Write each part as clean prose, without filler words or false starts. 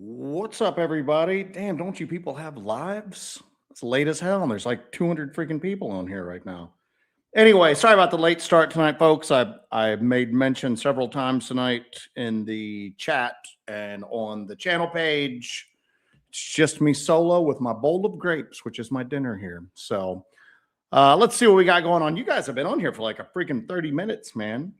What's up, everybody? Damn, don't you people have lives? It's late as hell, and there's like 200 freaking people on here right now. Anyway, sorry about the late start tonight, folks. I made mention several times tonight in the chat and on the channel page. It's just me solo with my bowl of grapes, which is my dinner here. So let's see what we got going on. You guys have been on here for like a freaking 30 minutes, man.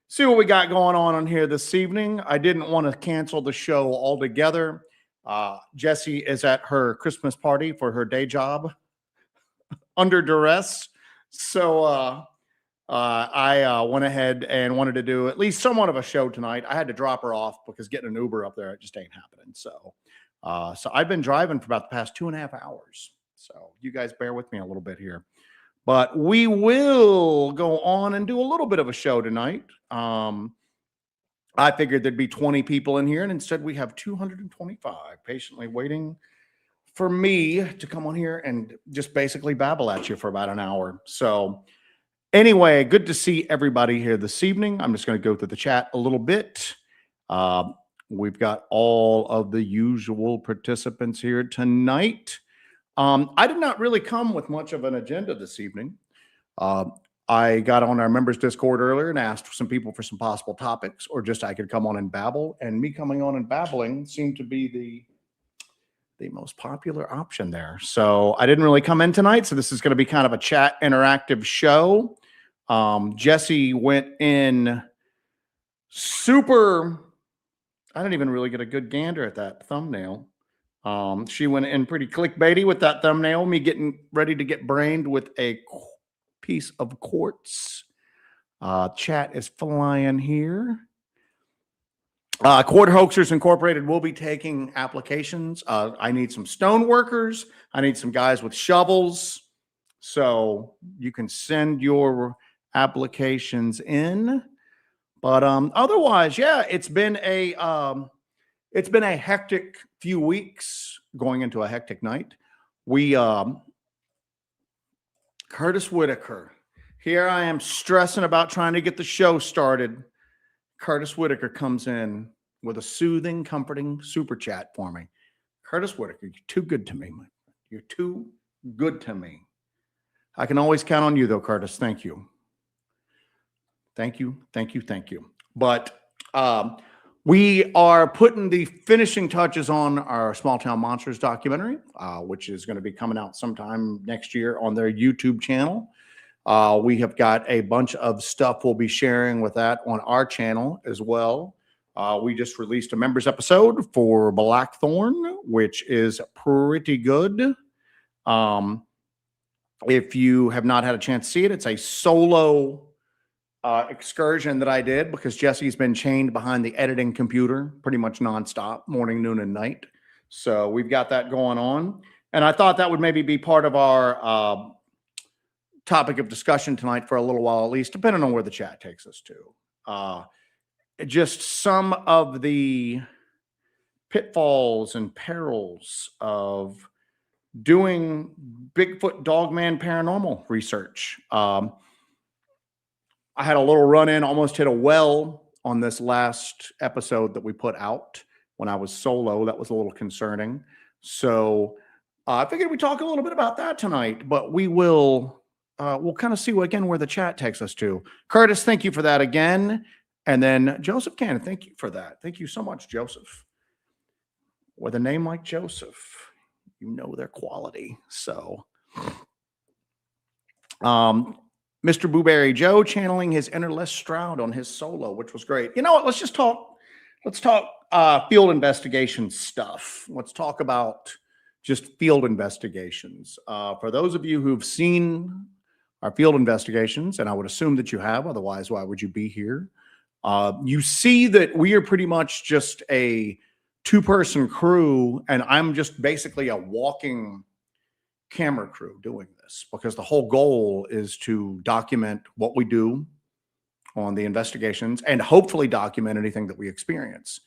See what we got going on here this evening. I didn't want to cancel the show altogether. Jessie is at her Christmas party for her day job under duress. So I went ahead and wanted to do at least somewhat of a show tonight. I had to drop her off because getting an Uber up there, it just ain't happening. So I've been driving for about the past 2.5 hours. So you guys bear with me a little bit here. But we will go on and do a little bit of a show tonight. I figured there'd be 20 people in here, and instead we have 225 patiently waiting for me to come on here and just basically babble at you for about an hour. So anyway, good to see everybody here this evening. I'm just going to go through the chat a little bit. We've got all of the usual participants here tonight. I did not really come with much of an agenda this evening. I got on our members Discord earlier and asked some people for some possible topics, or just I could come on and babble. And me coming on and babbling seemed to be the most popular option there. So I didn't really come in tonight. So this is going to be kind of a chat interactive show. Jessie went in super. I didn't even really get a good gander at that thumbnail. She went in pretty clickbaity with that thumbnail, me getting ready to get brained with a piece of quartz. Chat is flying here. Quarter Hoaxers Incorporated will be taking applications. I need some stone workers. I need some guys with shovels. So you can send your applications in. But otherwise, yeah, it's been a hectic few weeks going into a hectic night. We Curtis Whitaker. Here I am stressing about trying to get the show started. Curtis Whitaker comes in with a soothing, comforting super chat for me. Curtis Whitaker, you're too good to me. You're too good to me. I can always count on you, though, Curtis. Thank you. Thank you, thank you, thank you. But we are putting the finishing touches on our Small Town Monsters documentary, which is going to be coming out sometime next year on their YouTube channel. We have got a bunch of stuff we'll be sharing with that on our channel as well. We just released a members episode for Blackthorn, which is pretty good. If you have not had a chance to see it, it's a solo excursion that I did because Jessie's been chained behind the editing computer pretty much nonstop, morning, noon, and night. So we've got that going on. And I thought that would maybe be part of our topic of discussion tonight for a little while, at least, depending on where the chat takes us to. Just some of the pitfalls and perils of doing Bigfoot Dogman paranormal research. I had a little run-in, almost hit a well on this last episode that we put out when I was solo. That was a little concerning. So I figured we'd talk a little bit about that tonight, but we'll kind of see where the chat takes us to. Curtis, thank you for that again. And then Joseph Cannon, thank you for that. Thank you so much, Joseph. With a name like Joseph, you know their quality. So, Mr. Booberry Joe channeling his inner Les Stroud on his solo, which was great. You know what? Let's talk field investigation stuff. Let's talk about just field investigations. For those of you who've seen our field investigations, and I would assume that you have, otherwise, why would you be here? You see that we are pretty much just a two-person crew, and I'm just basically a walking camera crew doing this because the whole goal is to document what we do on the investigations and hopefully document anything that we experience.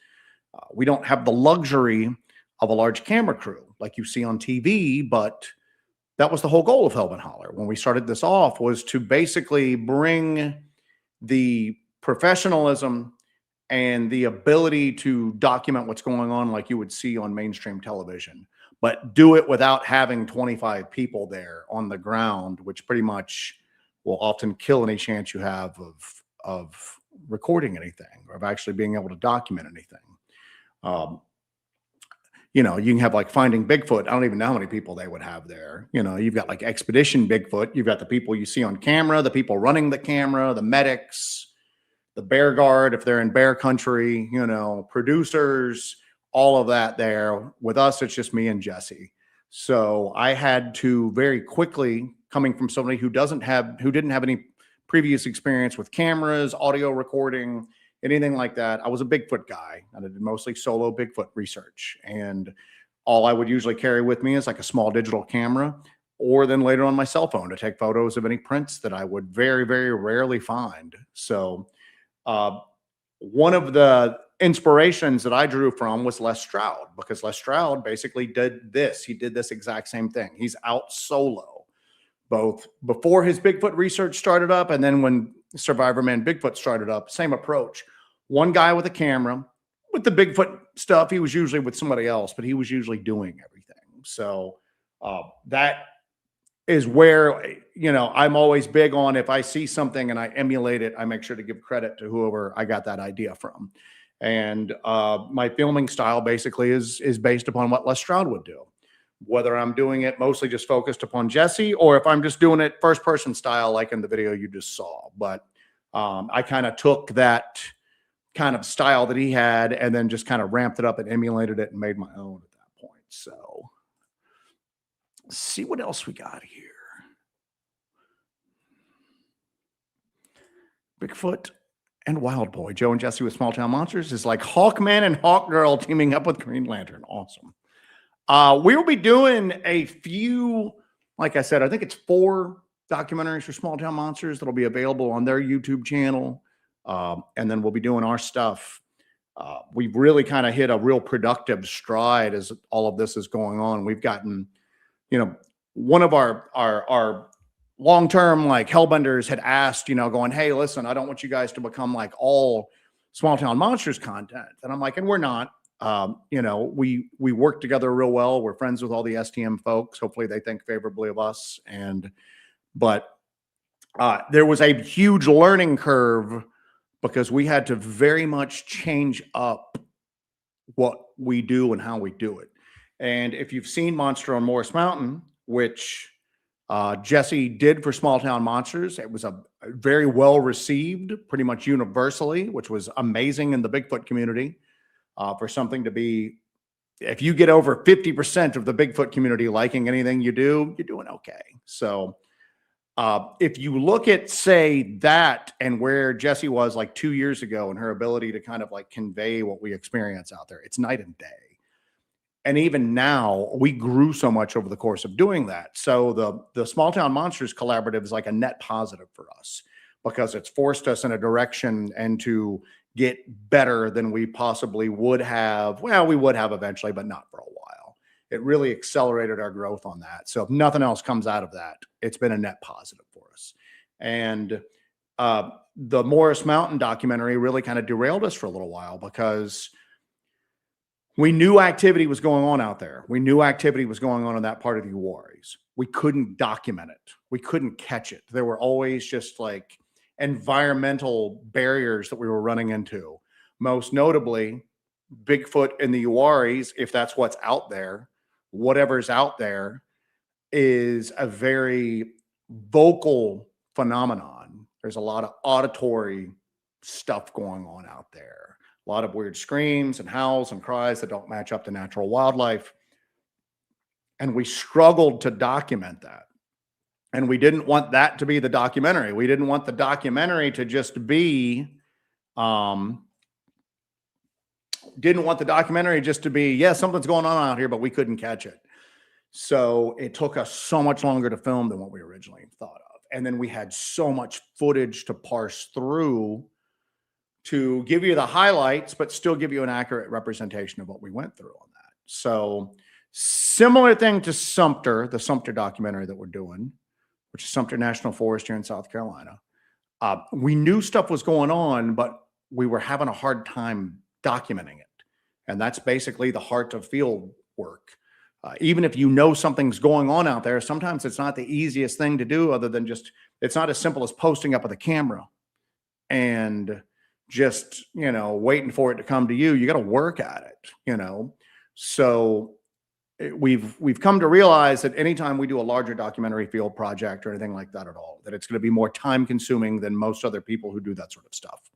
We don't have the luxury of a large camera crew like you see on TV, but that was the whole goal of Hellbent Holler. When we started this off was to basically bring the professionalism and the ability to document what's going on like you would see on mainstream television, but do it without having 25 people there on the ground, which pretty much will often kill any chance you have of recording anything or of actually being able to document anything. Um, you know, you can have like Finding Bigfoot. I don't even know how many people they would have there. You know, you've got like Expedition Bigfoot. You've got the people you see on camera, the people running the camera, the medics, the bear guard, if they're in bear country, you know, producers, all of that there. With us, it's just me and Jesse. So I had to very quickly, coming from somebody who didn't have any previous experience with cameras, audio recording, anything like that. I was a Bigfoot guy. I did mostly solo Bigfoot research. And all I would usually carry with me is like a small digital camera, or then later on my cell phone to take photos of any prints that I would very, very rarely find. So one of the inspirations that I drew from was Les Stroud, because Les Stroud basically did this. He did this exact same thing. He's out solo, both before his Bigfoot research started up and then when Survivor Man Bigfoot started up, same approach. One guy with a camera. With the Bigfoot stuff, he was usually with somebody else, but he was usually doing everything. So that is where, you know, I'm always big on, if I see something and I emulate it, I make sure to give credit to whoever I got that idea from. And my filming style basically is based upon what Les Stroud would do. Whether I'm doing it mostly just focused upon Jesse, or if I'm just doing it first person style, like in the video you just saw. But I kind of took that kind of style that he had and then just kind of ramped it up and emulated it and made my own at that point. So let's see what else we got here. Bigfoot and Wild Boy. Joe and Jesse with Small Town Monsters is like Hawkman and Hawkgirl teaming up with Green Lantern. Awesome. We will be doing a few, like I said, I think it's 4 documentaries for Small Town Monsters that'll be available on their YouTube channel. And then we'll be doing our stuff. We've really kind of hit a real productive stride as all of this is going on. We've gotten, you know, one of our long-term like Hellbenders had asked, you know, going, hey, listen, I don't want you guys to become like all Small Town Monsters content. And I'm like, and we're not. You know, we work together real well. We're friends with all the STM folks. Hopefully they think favorably of us. But there was a huge learning curve because we had to very much change up what we do and how we do it. And if you've seen Monster on Morris Mountain, which Jesse did for Small Town Monsters, it was a very well received, pretty much universally, which was amazing in the Bigfoot community. For something to be, if you get over 50% of the Bigfoot community liking anything you do, you're doing okay. So if you look at, say, that and where Jessie was like 2 years ago and her ability to kind of like convey what we experience out there, it's night and day. And even now, we grew so much over the course of doing that. So the Small Town Monsters Collaborative is like a net positive for us because it's forced us in a direction and to get better than we possibly would have. Well, we would have eventually, but not for a while. It really accelerated our growth on that. So if nothing else comes out of that, it's been a net positive for us. And the Morris Mountain documentary really kind of derailed us for a little while because we knew activity was going on out there. We knew activity was going on in that part of the Uwaris. We couldn't document it. We couldn't catch it. There were always just like environmental barriers that we were running into. Most notably, Bigfoot in the Uwaris, if that's what's out there, whatever's out there is a very vocal phenomenon. There's a lot of auditory stuff going on out there. A lot of weird screams and howls and cries that don't match up to natural wildlife. And we struggled to document that. And we didn't want that to be the documentary. We didn't want the documentary to just be, yeah, something's going on out here, but we couldn't catch it. So it took us so much longer to film than what we originally thought of. And then we had so much footage to parse through to give you the highlights, but still give you an accurate representation of what we went through on that. So similar thing to Sumter, the Sumter documentary that we're doing, which is Sumter National Forest here in South Carolina. We knew stuff was going on, but we were having a hard time documenting it. And that's basically the heart of field work. Even if you know something's going on out there, sometimes it's not the easiest thing to do other than just, it's not as simple as posting up with a camera and just, waiting for it to come to you. You got to work at it. So we've come to realize that anytime we do a larger documentary field project or anything like that at all, that it's going to be more time consuming than most other people who do that sort of stuff.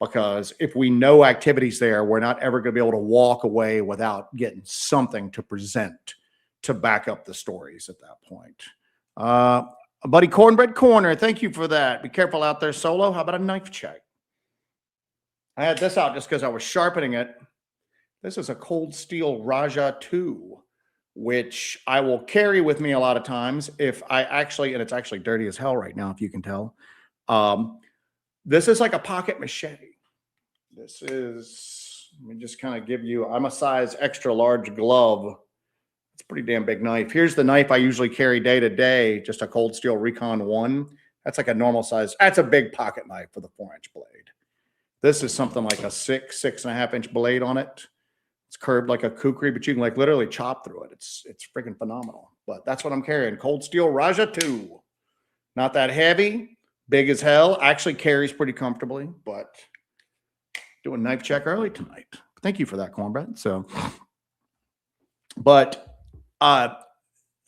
Because if we know activities there, we're not ever going to be able to walk away without getting something to present to back up the stories at that point. Buddy Cornbread Corner, thank you for that. Be careful out there, Solo. How about a knife check? I had this out just because I was sharpening it. This is a Cold Steel Raja 2, which I will carry with me a lot of times if I actually, and it's actually dirty as hell right now, if you can tell. This is like a pocket machete. This is, let me just kind of give you, I'm a size extra large glove. It's a pretty damn big knife. Here's the knife I usually carry day to day, just a Cold Steel Recon 1. That's like a normal size. That's a big pocket knife with a 4-inch blade. This is something like a 6.5-inch blade on it. It's curved like a kukri, but you can like literally chop through it. It's freaking phenomenal. But that's what I'm carrying. Cold Steel Raja 2. Not that heavy, big as hell. Actually carries pretty comfortably, but do a knife check early tonight. Thank you for that, Cornbread. So, but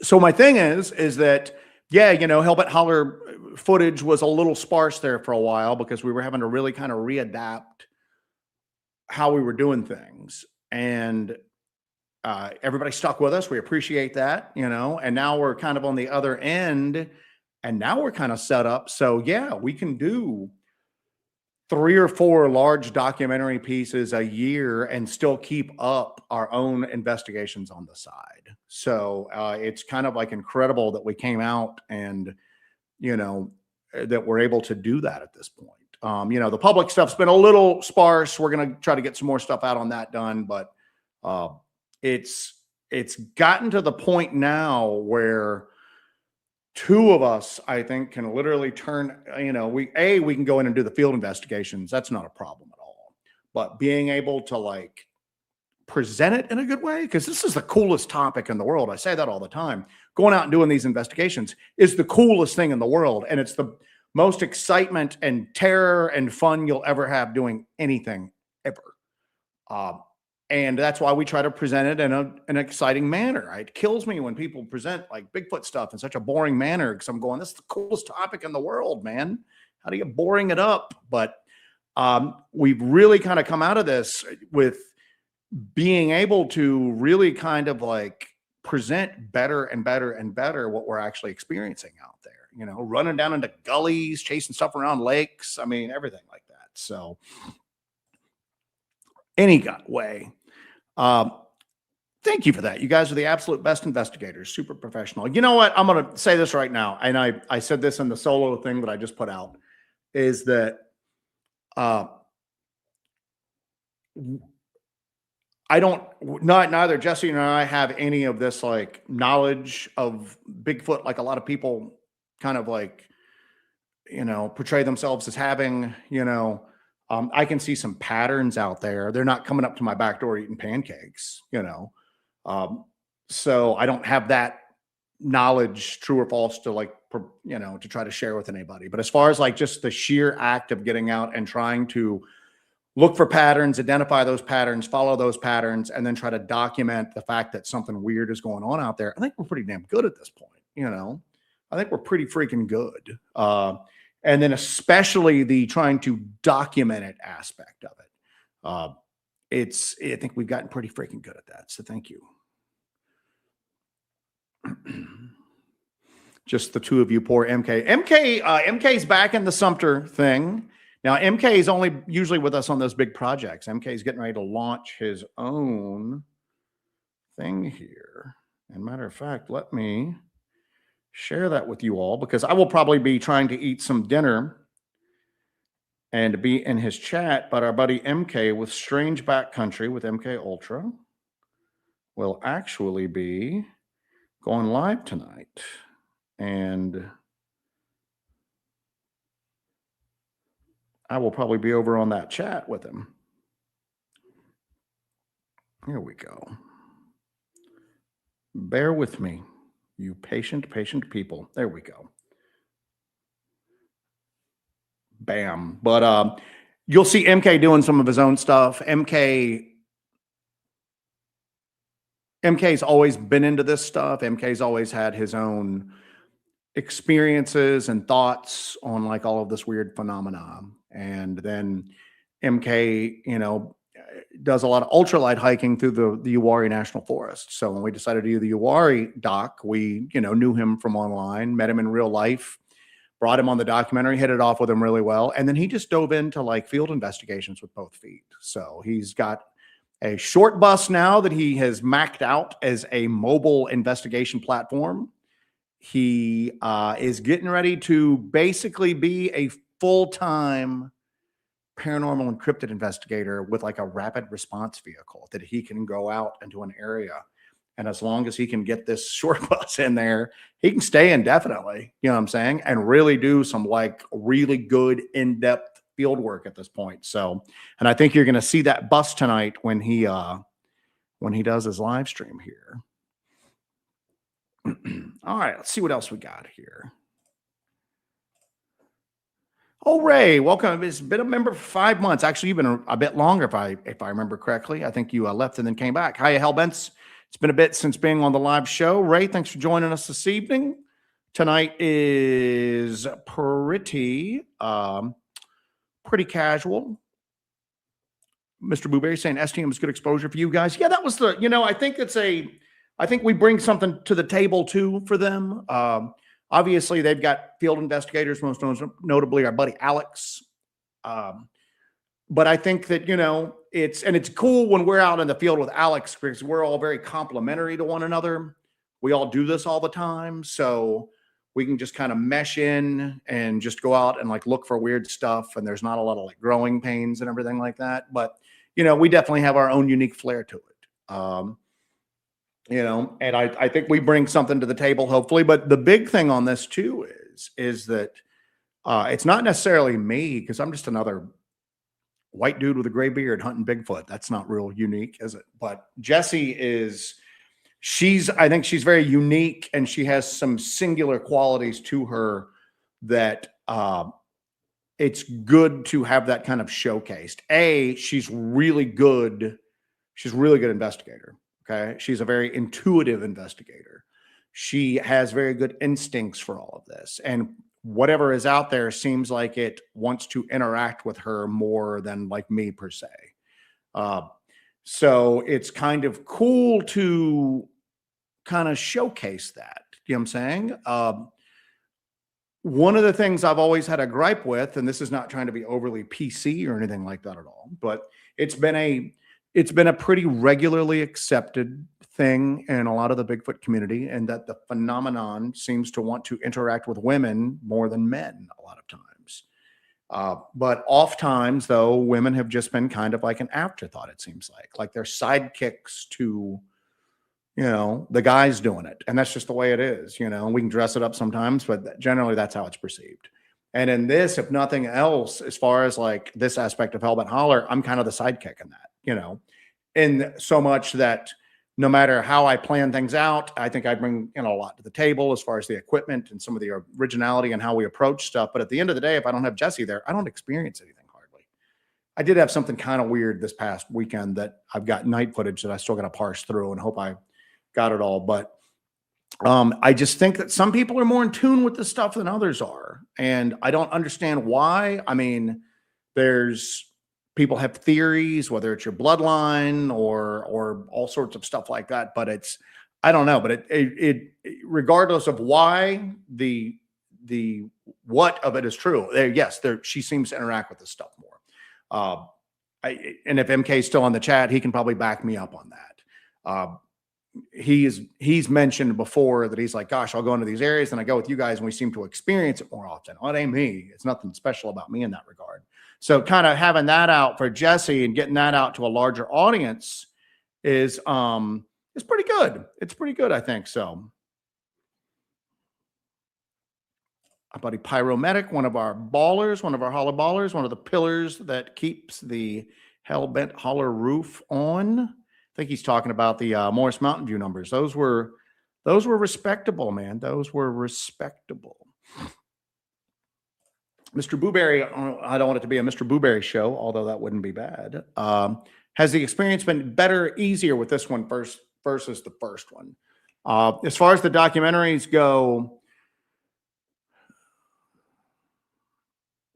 so my thing is that, yeah, Hellbent Holler footage was a little sparse there for a while because we were having to really kind of readapt how we were doing things. And everybody stuck with us. We appreciate that, and now we're kind of on the other end, and now we're kind of set up. So yeah, we can do 3 or 4 large documentary pieces a year and still keep up our own investigations on the side. So it's kind of like incredible that we came out and, that we're able to do that at this point. The public stuff's been a little sparse. We're going to try to get some more stuff out on that done, but it's gotten to the point now where 2 of us, I think, can literally turn, we can go in and do the field investigations. That's not a problem at all. But being able to like present it in a good way, because this is the coolest topic in the world. I say that all the time. Going out and doing these investigations is the coolest thing in the world. And it's the most excitement and terror and fun you'll ever have doing anything ever. And that's why we try to present it in an exciting manner. It kills me when people present like Bigfoot stuff in such a boring manner, because I'm going, this is the coolest topic in the world, man. How do you boring it up? But we've really kind of come out of this with being able to really kind of like present better and better and better what we're actually experiencing out there, running down into gullies, chasing stuff around lakes. I mean, everything like that. So any way. Thank you for that. You guys are the absolute best investigators, super professional. You know what? I'm going to say this right now. And I said this in the solo thing that I just put out, is that neither Jesse nor I have any of this like knowledge of Bigfoot, like a lot of people kind of like, portray themselves as having, I can see some patterns out there. They're not coming up to my back door eating pancakes, so I don't have that knowledge, true or false, to like, to try to share with anybody. But as far as like just the sheer act of getting out and trying to look for patterns, identify those patterns, follow those patterns, and then try to document the fact that something weird is going on out there, I think we're pretty damn good at this point. I think we're pretty freaking good. And then especially the trying to document it aspect of it. I think we've gotten pretty freaking good at that. So thank you. Just the 2 of you, poor MK. MK's back in the Sumter thing. Now, MK is only usually with us on those big projects. MK is getting ready to launch his own thing here. And matter of fact, let me share that with you all, because I will probably be trying to eat some dinner and be in his chat. But our buddy MK with Strange Backcountry with MK Ultra will actually be going live tonight. And I will probably be over on that chat with him. Here we go. Bear with me, you patient people. There we go. Bam. But you'll see MK doing some of his own stuff. MK's always been into this stuff. MK's always had his own experiences and thoughts on like all of this weird phenomena. And then MK, does a lot of ultralight hiking through the Uwharrie National Forest. So when we decided to do the Uwharrie doc, we, knew him from online, met him in real life, brought him on the documentary, hit it off with him really well. And then he just dove into like field investigations with both feet. So he's got a short bus now that he has maxed out as a mobile investigation platform. He is getting ready to basically be a full-time paranormal and cryptid investigator with like a rapid response vehicle that he can go out into an area. And as long as he can get this short bus in there, he can stay indefinitely, you know what I'm saying? And really do some like really good in-depth field work at this point. So, and I think you're going to see that bus tonight when he does his live stream here. All right, let's see what else we got here. Oh, Ray, welcome. It's been a member for 5 months. Actually, you've been a bit longer, if I remember correctly. I think you left and then came back. Hiya, Hellbents. It's been a bit since being on the live show. Ray, thanks for joining us this evening. Tonight is pretty casual. Mr. Blueberry saying STM is good exposure for you guys. Yeah, that was I think we bring something to the table too for them. Obviously, they've got field investigators, most notably our buddy Alex. But I think that, it's cool when we're out in the field with Alex because we're all very complimentary to one another. We all do this all the time. So we can just kind of mesh in and just go out and like look for weird stuff. And there's not a lot of like growing pains and everything like that. But, we definitely have our own unique flair to it. And I think we bring something to the table, hopefully. But the big thing on this too is that it's not necessarily me because I'm just another white dude with a gray beard hunting Bigfoot. That's not real unique, is it? But Jessie I think she's very unique and she has some singular qualities to her that it's good to have that kind of showcased. She's really good. She's a really good investigator. Okay. She's a very intuitive investigator. She has very good instincts for all of this. And whatever is out there seems like it wants to interact with her more than like me per se. So it's kind of cool to kind of showcase that. You know what I'm saying? One of the things I've always had a gripe with, and this is not trying to be overly PC or anything like that at all, but it's been a pretty regularly accepted thing in a lot of the Bigfoot community, and that the phenomenon seems to want to interact with women more than men a lot of times. But oftentimes, though, women have just been kind of like an afterthought, it seems like they're sidekicks to, the guys doing it. And that's just the way it is, and we can dress it up sometimes, but generally that's how it's perceived. And in this, if nothing else, as far as like this aspect of Hellbent Holler, I'm kind of the sidekick in that, in so much that no matter how I plan things out, I think I bring a lot to the table as far as the equipment and some of the originality and how we approach stuff. But at the end of the day, if I don't have Jessie there, I don't experience anything hardly. I did have something kind of weird this past weekend that I've got night footage that I still got to parse through and hope I got it all. But I just think that some people are more in tune with this stuff than others are. And I don't understand why. I mean, people have theories, whether it's your bloodline or all sorts of stuff like that. But I don't know. But it regardless of why, the what of it is true. Yes, she seems to interact with this stuff more. And if MK is still on the chat, he can probably back me up on that. He's mentioned before that he's like, gosh, I'll go into these areas and I go with you guys and we seem to experience it more often. Well, it ain't me. It's nothing special about me in that regard. So kind of having that out for Jessie and getting that out to a larger audience is pretty good. It's pretty good, I think so. our buddy Pyromedic, one of our ballers, one of our holler ballers, one of the pillars that keeps the Hellbent holler roof on. I think he's talking about the Morris Mountain View numbers. Those were respectable, man. Those were respectable. Mr. Booberry, I don't want it to be a Mr. Booberry show, although that wouldn't be bad. Has the experience been better, easier with this one versus the first one? As far as the documentaries go,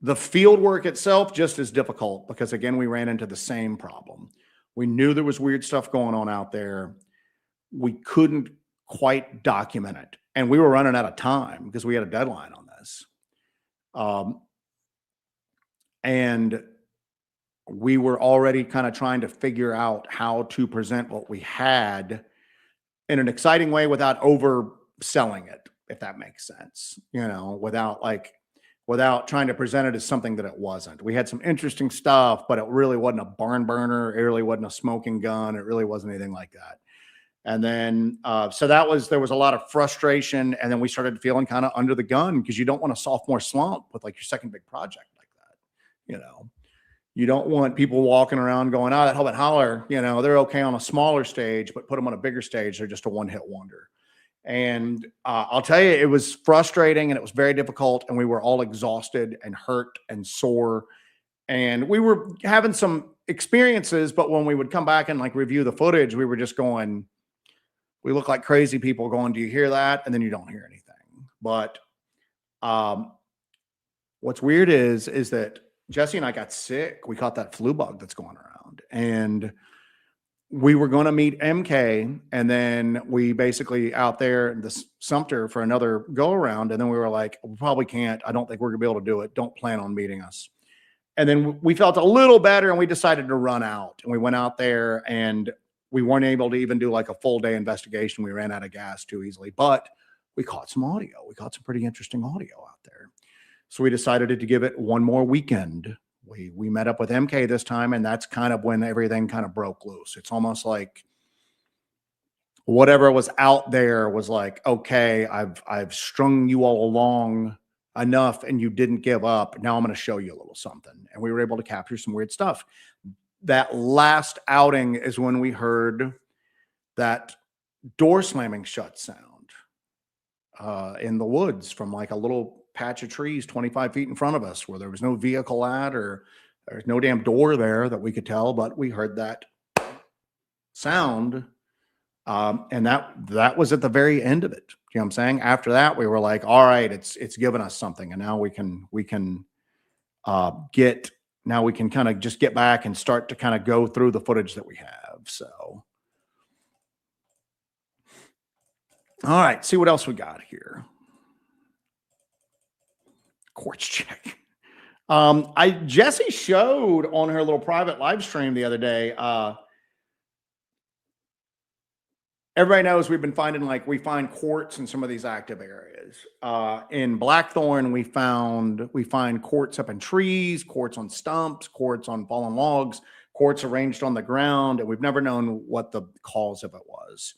the field work itself just as difficult because, again, we ran into the same problem. We knew there was weird stuff going on out there. We couldn't quite document it. And we were running out of time because we had a deadline on this. And we were already kind of trying to figure out how to present what we had in an exciting way without overselling it, if that makes sense, without trying to present it as something that it wasn't. We had some interesting stuff, but it really wasn't a barn burner. It really wasn't a smoking gun. It really wasn't anything like that. And then, so there was a lot of frustration. And then we started feeling kind of under the gun because you don't want a sophomore slump with like your second big project like that. You don't want people walking around going, that Hellbent Holler, they're okay on a smaller stage, but put them on a bigger stage, they're just a one-hit wonder. And I'll tell you, it was frustrating and it was very difficult. And we were all exhausted and hurt and sore. And we were having some experiences, but when we would come back and like review the footage, we were just going, we look like crazy people going, do you hear that? And then you don't hear anything. But what's weird is that Jesse and I got sick. We caught that flu bug that's going around. And we were going to meet MK, and then we basically out there in the Sumter for another go around. And then we were like, we probably can't. I don't think we're gonna be able to do it. Don't plan on meeting us. And then we felt a little better and we decided to run out, and we went out there and we weren't able to even do like a full day investigation. We ran out of gas too easily, but we caught some audio. We caught some pretty interesting audio out there. So we decided to give it one more weekend. We met up with MK this time, and that's kind of when everything kind of broke loose. It's almost like whatever was out there was like, okay, I've strung you all along enough and you didn't give up. Now I'm going to show you a little something. And we were able to capture some weird stuff. That last outing is when we heard that door slamming shut sound in the woods from like a little patch of trees 25 feet in front of us where there was no vehicle at, or there's no damn door there that we could tell, but we heard that sound. And that was at the very end of it. You know what I'm saying? After that, we were like, all right, it's given us something. And now we can kind of just get back and start to kind of go through the footage that we have. So, all right, see what else we got here. Quartz check. Jessie showed on her little private live stream the other day. Everybody knows we've been finding, we find quartz in some of these active areas. In Blackthorn, we find quartz up in trees, quartz on stumps, quartz on fallen logs, quartz arranged on the ground, and we've never known what the cause of it was.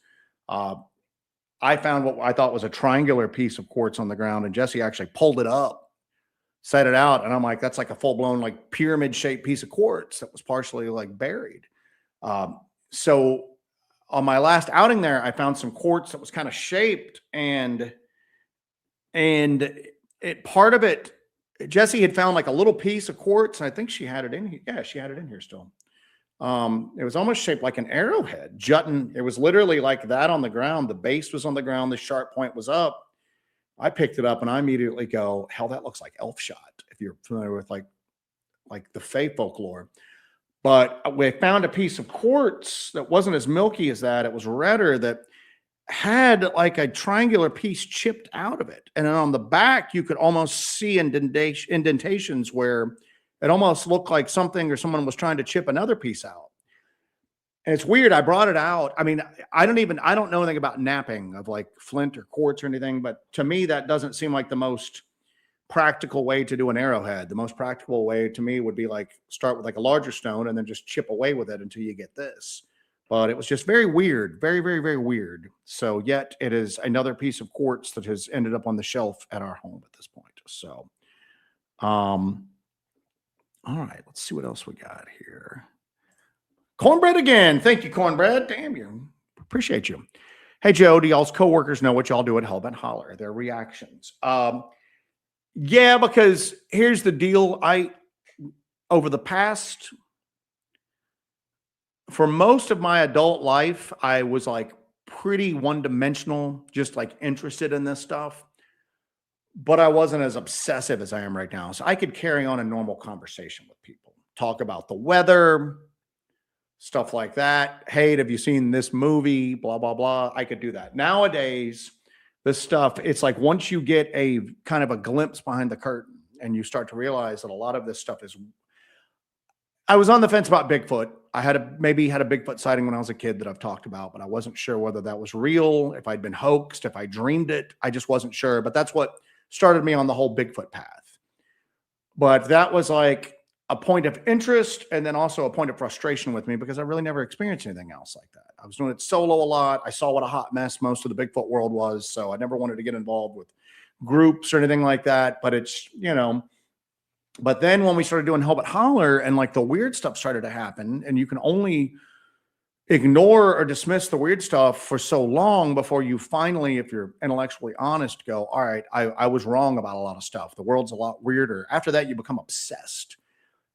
I found what I thought was a triangular piece of quartz on the ground, and Jessie actually pulled it up, set it out, and I'm like, that's like a full-blown pyramid-shaped piece of quartz that was partially buried. So on my last outing there, I found some quartz that was kind of shaped, and part of it, Jessie had found a little piece of quartz, and I think she had it in here. Yeah, she had it in here still. It was almost shaped like an arrowhead, jutting. It was literally like that on the ground. The base was on the ground. The sharp point was up. I picked it up and I immediately go, hell, that looks like elf shot. If you're familiar with like the Fae folklore. But we found a piece of quartz that wasn't as milky as that. It was redder, that had like a triangular piece chipped out of it. And then on the back, you could almost see indentations where it almost looked like something or someone was trying to chip another piece out. And it's weird. I brought it out. I mean, I don't know anything about napping of flint or quartz or anything, but to me, that doesn't seem like the most practical way to do an arrowhead. The most practical way to me would be start with a larger stone and then just chip away with it until you get this. But it was just very weird, very, very, very weird. So yet it is another piece of quartz that has ended up on the shelf at our home at this point. So, all right, let's see what else we got here. Cornbread again. Thank you, Cornbread. Damn you. Appreciate you. Hey, Joe, do y'all's coworkers know what y'all do at Hellbent Holler? Their reactions. Yeah, because here's the deal. Over the past, for most of my adult life, I was like pretty one-dimensional, just like interested in this stuff. But I wasn't as obsessive as I am right now. So I could carry on a normal conversation with people, talk about the weather, stuff like that. Hey, have you seen this movie? Blah, blah, blah. I could do that. Nowadays, this stuff, it's like once you get a kind of a glimpse behind the curtain and you start to realize that a lot of this stuff is. I was on the fence about Bigfoot. I maybe had a Bigfoot sighting when I was a kid that I've talked about, but I wasn't sure whether that was real, if I'd been hoaxed, if I dreamed it. I just wasn't sure. But that's what started me on the whole Bigfoot path. But that was like a point of interest and then also a point of frustration with me because I really never experienced anything else like that. I was doing it solo a lot. I saw what a hot mess most of the Bigfoot world was. So I never wanted to get involved with groups or anything like that. But it's, but then when we started doing Hellbent Holler and like the weird stuff started to happen, and you can only ignore or dismiss the weird stuff for so long before you finally, if you're intellectually honest, go, all right, I was wrong about a lot of stuff. The world's a lot weirder. After that, you become obsessed.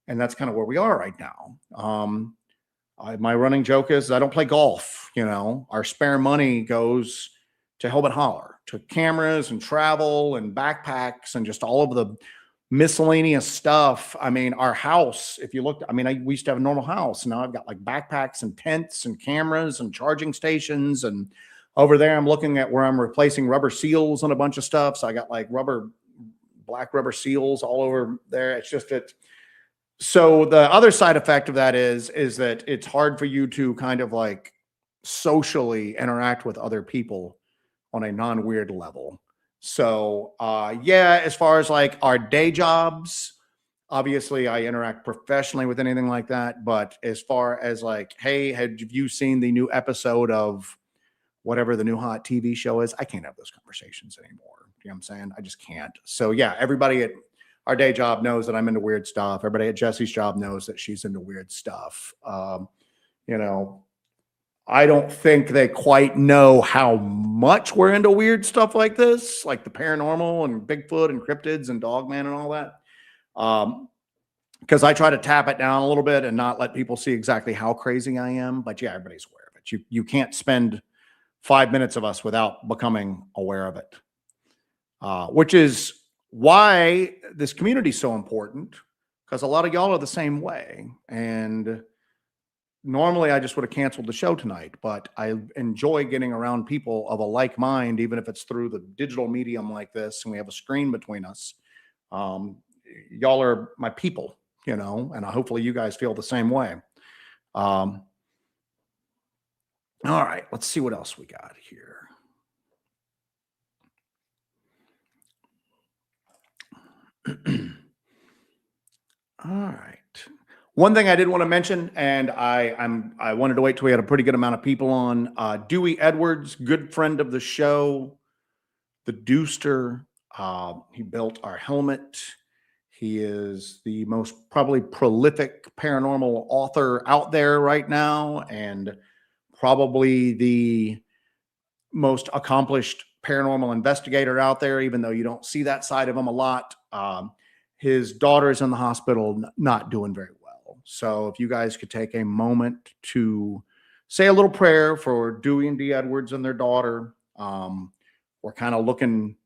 And that's kind of where we are right now. My running joke is I don't play golf. Our spare money goes to Hellbent Holler, to cameras and travel and backpacks and just all of the miscellaneous stuff. I mean, our house, if you looked, we used to have a normal house. Now I've got like backpacks and tents and cameras and charging stations. And over there, I'm looking at where I'm replacing rubber seals on a bunch of stuff. So I got like black rubber seals all over there. It's just it. So the other side effect of that is that it's hard for you to kind of like socially interact with other people on a non-weird level. So, yeah, as far as like our day jobs, obviously I interact professionally with anything like that. But as far as like, hey, have you seen the new episode of whatever the new hot TV show is? I can't have those conversations anymore. You know what I'm saying? I just can't. So yeah, everybody at our day job knows that I'm into weird stuff. Everybody at Jesse's job knows that she's into weird stuff. I don't think they quite know how much we're into weird stuff like this, like the paranormal and Bigfoot and cryptids and Dogman and all that. Because I try to tap it down a little bit and not let people see exactly how crazy I am. But yeah, everybody's aware of it. You can't spend 5 minutes of us without becoming aware of it, which is why this community is so important, because a lot of y'all are the same way. And normally I just would have canceled the show tonight, but I enjoy getting around people of a like mind, even if it's through the digital medium like this and we have a screen between us. Y'all are my people, and hopefully you guys feel the same way. All right, let's see what else we got here. All right. One thing I did want to mention, and I wanted to wait till we had a pretty good amount of people on. Dewey Edwards, good friend of the show, the Deuster. He built our helmet. He is the most probably prolific paranormal author out there right now, and probably the most accomplished paranormal investigator out there, even though you don't see that side of him a lot. His daughter's in the hospital, not doing very well. So if you guys could take a moment to say a little prayer for Dewey and Dee Edwards and their daughter. We're kind of looking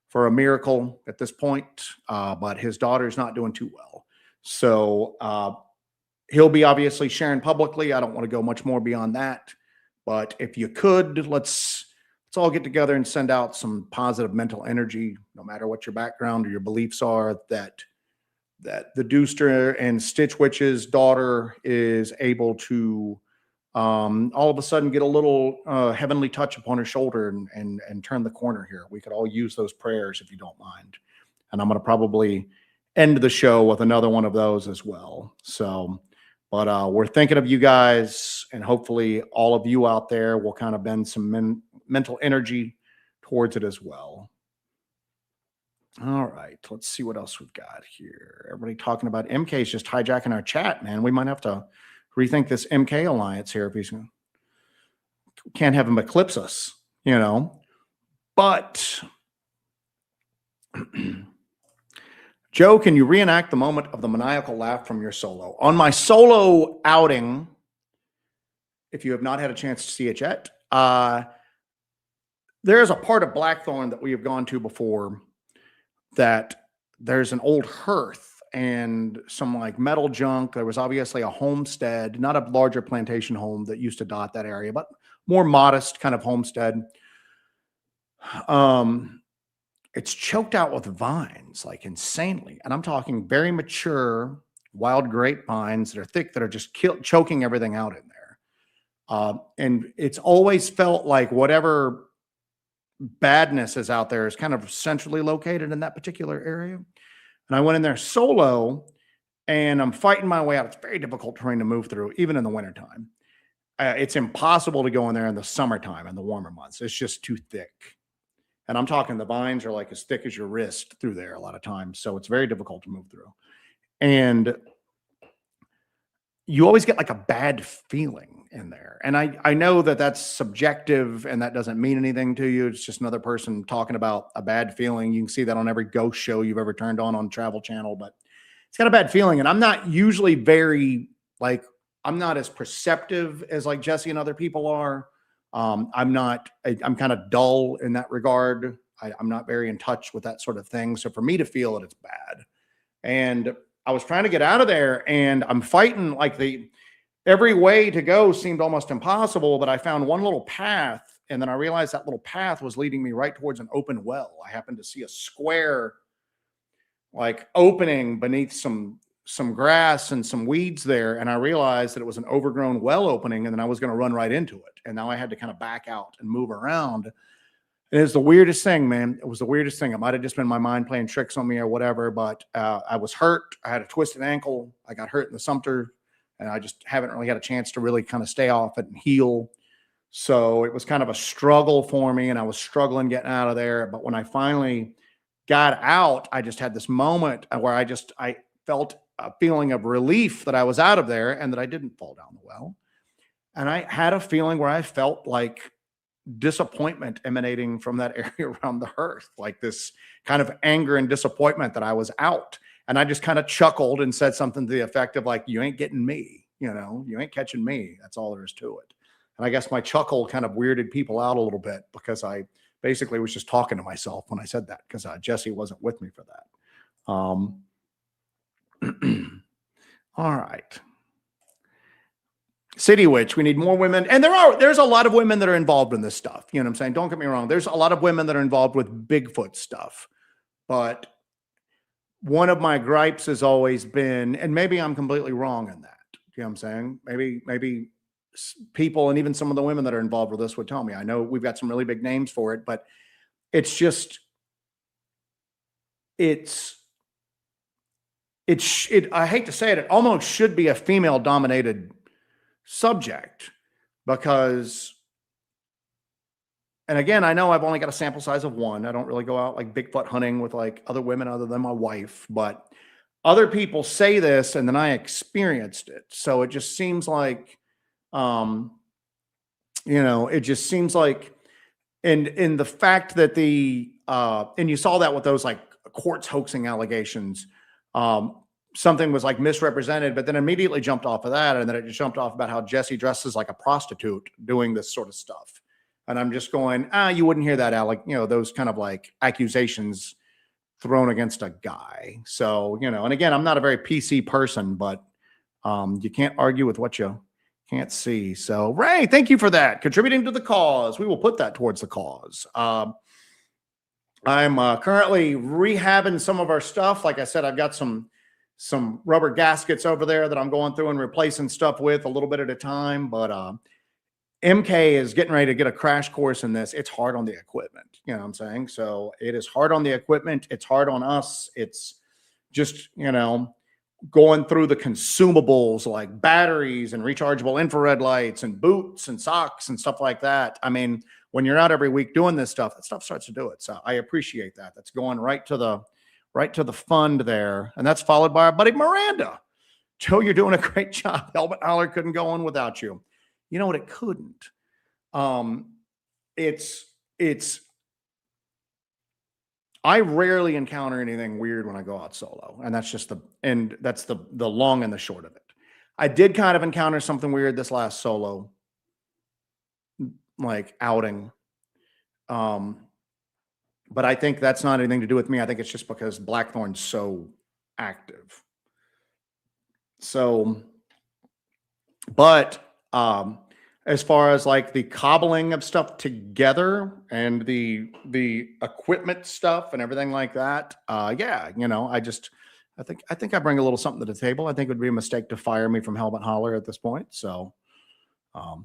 for a miracle at this point, but his daughter's not doing too well. So he'll be obviously sharing publicly. I don't want to go much more beyond that. But if you could, let's all get together and send out some positive mental energy, no matter what your background or your beliefs are, that the Deuster and Stitch Witch's daughter is able to all of a sudden get a little heavenly touch upon her shoulder and turn the corner here. We could all use those prayers if you don't mind. And I'm going to probably end the show with another one of those as well. So, but we're thinking of you guys, and hopefully all of you out there will kind of bend some mental energy towards it as well. All right, let's see what else we've got here. Everybody talking about MK's just hijacking our chat, man. We might have to rethink this MK alliance here if he's can't have him eclipse us, you know. But Joe, can you reenact the moment of the maniacal laugh from your solo? On my solo outing, if you have not had a chance to see it yet, there's a part of Blackthorn that we have gone to before that there's an old hearth and some like metal junk. There was obviously a homestead, not a larger plantation home that used to dot that area, but more modest kind of homestead. It's choked out with vines, like insanely. And I'm talking very mature wild grapevines that are thick, that are just choking everything out in there. And it's always felt like whatever badness is out there is kind of centrally located in that particular area. And I went in there solo and I'm fighting my way out. It's very difficult terrain to move through, even in the wintertime. It's impossible to go in there in the summertime, in the warmer months. It's just too thick. And I'm talking the vines are like as thick as your wrist through there a lot of times. So it's very difficult to move through. And you always get like a bad feeling in there. And I know that that's subjective and that doesn't mean anything to you. It's just another person talking about a bad feeling. You can see that on every ghost show you've ever turned on Travel Channel, but it's got a bad feeling. And I'm not usually very like, I'm not as perceptive as like Jesse and other people are. I'm kind of dull in that regard. I'm not very in touch with that sort of thing. So for me to feel it, it's bad. And I was trying to get out of there and I'm fighting like every way to go seemed almost impossible, but I found one little path. And then I realized that little path was leading me right towards an open well. I happened to see a square like opening beneath some grass and some weeds there. And I realized that it was an overgrown well opening and then I was going to run right into it. And now I had to kind of back out and move around. It was the weirdest thing, man. It was the weirdest thing. It might've just been my mind playing tricks on me or whatever, but I was hurt. I had a twisted ankle. I got hurt in the Sumter and I just haven't really had a chance to really kind of stay off it and heal. So it was kind of a struggle for me and I was struggling getting out of there. But when I finally got out, I just had this moment where I felt a feeling of relief that I was out of there and that I didn't fall down the well. And I had a feeling where I felt like disappointment emanating from that area around the hearth, like this kind of anger and disappointment that I was out. And I just kind of chuckled and said something to the effect of like, you ain't getting me, you ain't catching me. That's all there is to it. And I guess my chuckle kind of weirded people out a little bit because I basically was just talking to myself when I said that because Jesse wasn't with me for that. All right. City Witch, we need more women. And there's a lot of women that are involved in this stuff. You know what I'm saying? Don't get me wrong. There's a lot of women that are involved with Bigfoot stuff. But one of my gripes has always been, and maybe I'm completely wrong in that. You know what I'm saying? Maybe people and even some of the women that are involved with this would tell me. I know we've got some really big names for it, but it's just, I hate to say it, it almost should be a female dominated subject because, and again, I know I've only got a sample size of one. I don't really go out like Bigfoot hunting with like other women other than my wife, but other people say this and then I experienced it. So it just seems like, it just seems like, and in the fact that and you saw that with those like quartz hoaxing allegations, something was like misrepresented, but then immediately jumped off of that. And then it just jumped off about how Jesse dresses like a prostitute doing this sort of stuff. And I'm just going, you wouldn't hear that, Alec, those kind of like accusations thrown against a guy. So, and again, I'm not a very PC person, but you can't argue with what you can't see. So Ray, thank you for that. Contributing to the cause. We will put that towards the cause. I'm currently rehabbing some of our stuff. Like I said, I've got some rubber gaskets over there that I'm going through and replacing stuff with a little bit at a time. But MK is getting ready to get a crash course in this. It's hard on the equipment. You know what I'm saying? So it is hard on the equipment. It's hard on us. It's just, going through the consumables like batteries and rechargeable infrared lights and boots and socks and stuff like that. I mean, when you're out every week doing this stuff, that stuff starts to do it. So I appreciate that. That's going right to the fund there. And that's followed by our buddy Miranda. Joe, you're doing a great job. Hellbent Holler couldn't go on without you. You know what? It couldn't. It's I rarely encounter anything weird when I go out solo. And that's just the long and the short of it. I did kind of encounter something weird this last solo, like outing. But I think that's not anything to do with me. I think it's just because Blackthorn's so active. So, but as far as like the cobbling of stuff together and the equipment stuff and everything like that, yeah, I think I bring a little something to the table. I think it would be a mistake to fire me from Hellbent Holler at this point. So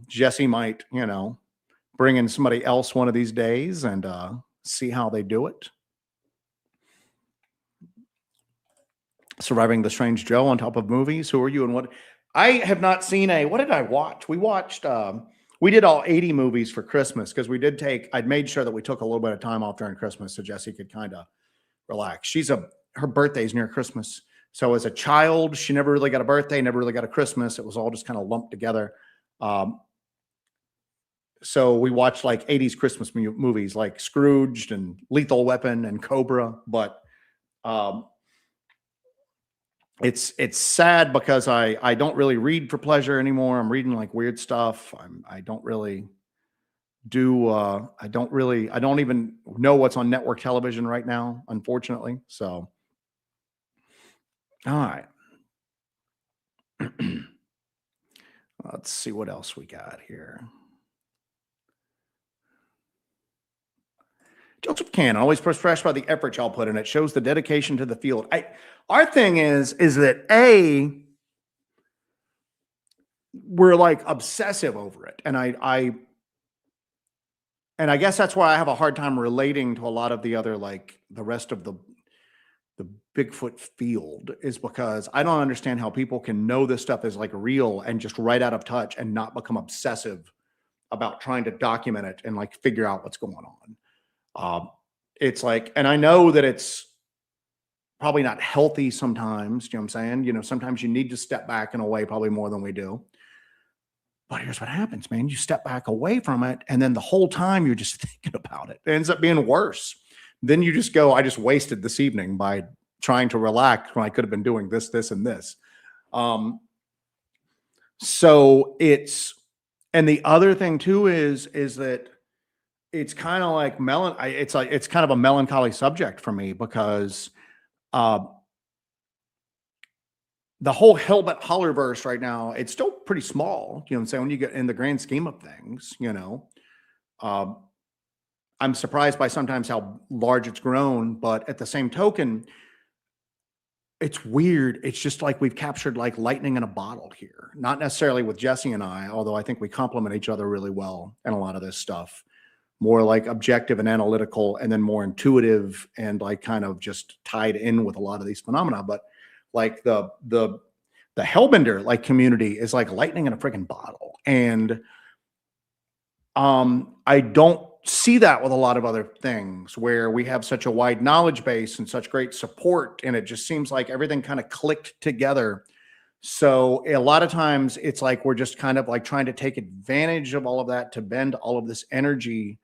Jesse might, bring in somebody else one of these days and see how they do it. Surviving the Strange Joe on top of movies. Who are you and what? I have not seen what did I watch? We watched, we did all 80 movies for Christmas because I'd made sure that we took a little bit of time off during Christmas so Jesse could kind of relax. Her birthday's near Christmas. So as a child, she never really got a birthday, never really got a Christmas. It was all just kind of lumped together. So we watched like 80s Christmas movies like Scrooged and Lethal Weapon and Cobra. But it's sad because I don't really read for pleasure anymore. I'm reading like weird stuff. I don't even know what's on network television right now, unfortunately. So, all right. Let's see what else we got here. Joseph Cannon, always refreshed by the effort y'all put in. It shows the dedication to the field. Our thing is that we're like obsessive over it. And I guess that's why I have a hard time relating to a lot of the other, like the rest of the Bigfoot field, is because I don't understand how people can know this stuff is like real and just right out of touch and not become obsessive about trying to document it and like figure out what's going on. It's like, and I know that it's probably not healthy sometimes, you know what I'm saying? Sometimes you need to step back in a way, probably more than we do. But here's what happens, man. You step back away from it, and then the whole time you're just thinking about it. It ends up being worse. Then you just go, I just wasted this evening by trying to relax when I could have been doing this, this, and this. So and the other thing too is that it's kind of like it's kind of a melancholy subject for me because the whole Hellbent Hollerverse right now, it's still pretty small, you know what I'm saying, when you get in the grand scheme of things, I'm surprised by sometimes how large it's grown, but at the same token, it's weird. It's just like we've captured like lightning in a bottle here, not necessarily with Jesse and I, although I think we complement each other really well in a lot of this stuff. More like objective and analytical, and then more intuitive and like kind of just tied in with a lot of these phenomena. But like the Hellbender like community is like lightning in a freaking bottle. And I don't see that with a lot of other things where we have such a wide knowledge base and such great support. And it just seems like everything kind of clicked together. So a lot of times it's like we're just kind of like trying to take advantage of all of that to bend all of this energy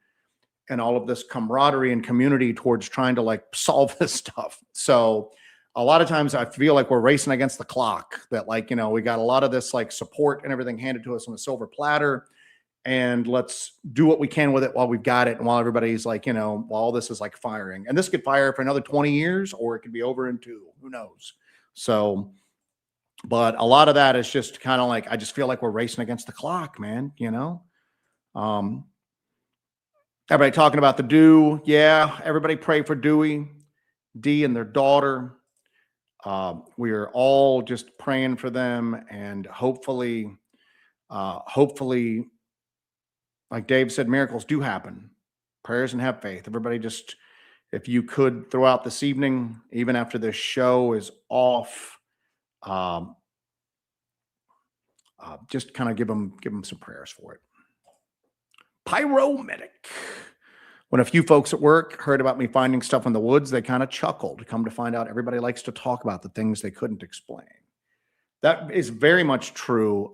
and all of this camaraderie and community towards trying to like solve this stuff. So a lot of times I feel like we're racing against the clock, that like, we got a lot of this like support and everything handed to us on a silver platter, and let's do what we can with it while we've got it. And while everybody's like, while all this is like firing, and this could fire for another 20 years, or it could be over in 2, who knows? So, but a lot of that is just kind of like, I just feel like we're racing against the clock, man, everybody talking about the Dew. Yeah. Everybody pray for Dewey, Dee, and their daughter. We are all just praying for them, and hopefully, like Dave said, miracles do happen. Prayers and have faith. Everybody just, if you could throughout this evening, even after this show is off, just kind of give them some prayers for it. Pyromedic. When a few folks at work heard about me finding stuff in the woods, they kind of chuckled. Come to find out, everybody likes to talk about the things they couldn't explain. That is very much true.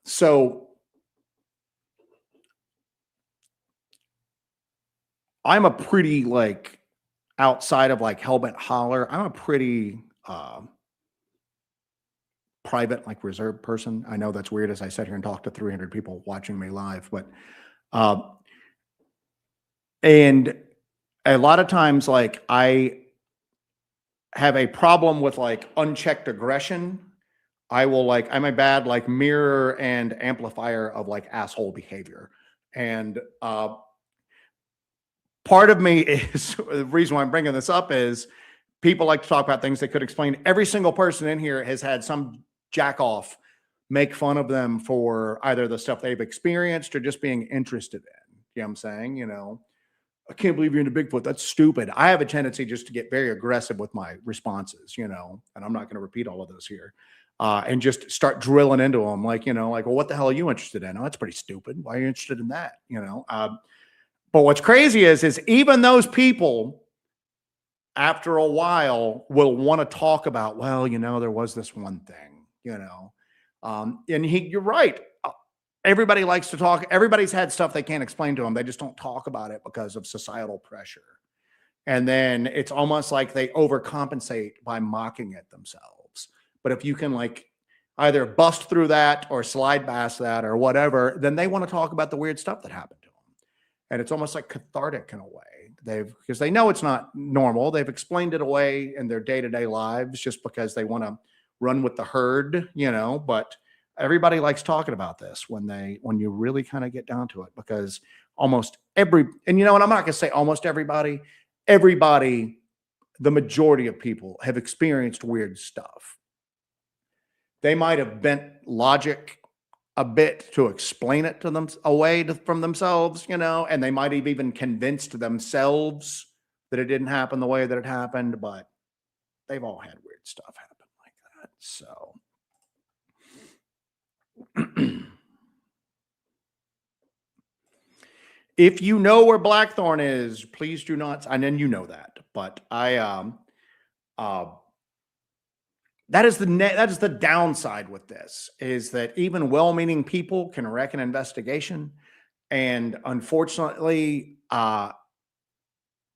So I'm a pretty like outside of like Hellbent Holler, I'm a pretty private, like reserved person. I know that's weird as I sit here and talk to 300 people watching me live, but and a lot of times like I have a problem with like unchecked aggression. I'm a bad like mirror and amplifier of like asshole behavior. And part of me is the reason why I'm bringing this up is people like to talk about things they could explain. Every single person in here has had some jack off make fun of them for either the stuff they've experienced or just being interested in. You know what I'm saying? You know, I can't believe you're into Bigfoot. That's stupid. I have a tendency just to get very aggressive with my responses, you know, and I'm not going to repeat all of those here. And just start drilling into them like, you know, like, well, what the hell are you interested in? Oh, that's pretty stupid. Why are you interested in that? You know? But what's crazy is even those people after a while will want to talk about, well, you know, there was this one thing, you know, and you're right. Everybody likes to talk. Everybody's had stuff they can't explain to them. They just don't talk about it because of societal pressure. And then it's almost like they overcompensate by mocking it themselves. But if you can like either bust through that or slide past that or whatever, then they want to talk about the weird stuff that happened to them. And it's almost like cathartic in a way. Because they know it's not normal. They've explained it away in their day-to-day lives just because they want to run with the herd, you know, but everybody likes talking about this when you really kind of get down to it, because almost and you know, and I'm not going to say almost everybody, the majority of people have experienced weird stuff. They might have bent logic a bit to explain it to them from themselves, you know, and they might have even convinced themselves that it didn't happen the way that it happened, but they've all had weird stuff happen like that. So if you know where Blackthorn is, please do not, and then you know that, but that is the downside with this, is that even well-meaning people can wreck an investigation. And unfortunately,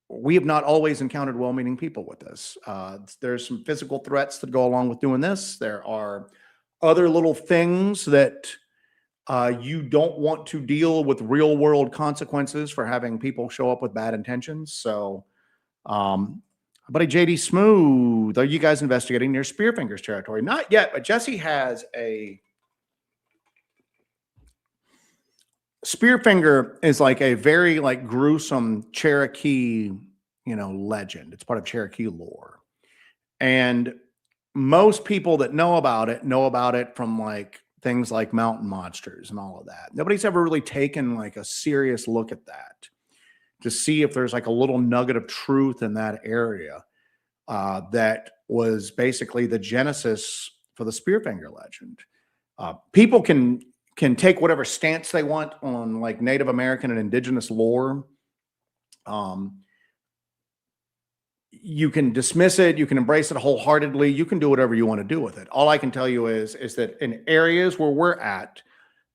we have not always encountered well-meaning people with this. There's some physical threats that go along with doing this. There are other little things that you don't want to deal with real-world consequences for having people show up with bad intentions. So, buddy JD Smooth, are you guys investigating near Spearfingers territory? Not yet, but Jesse has a Spearfinger is like a very like gruesome Cherokee, you know, legend. It's part of Cherokee lore. And most people that know about it from like things like mountain monsters and all of that. Nobody's ever really taken like a serious look at that to see if there's like a little nugget of truth in that area that was basically the genesis for the Spearfinger legend. People can take whatever stance they want on like Native American and indigenous lore. You can dismiss it. You can embrace it wholeheartedly. You can do whatever you want to do with it. All I can tell you is that in areas where we're at,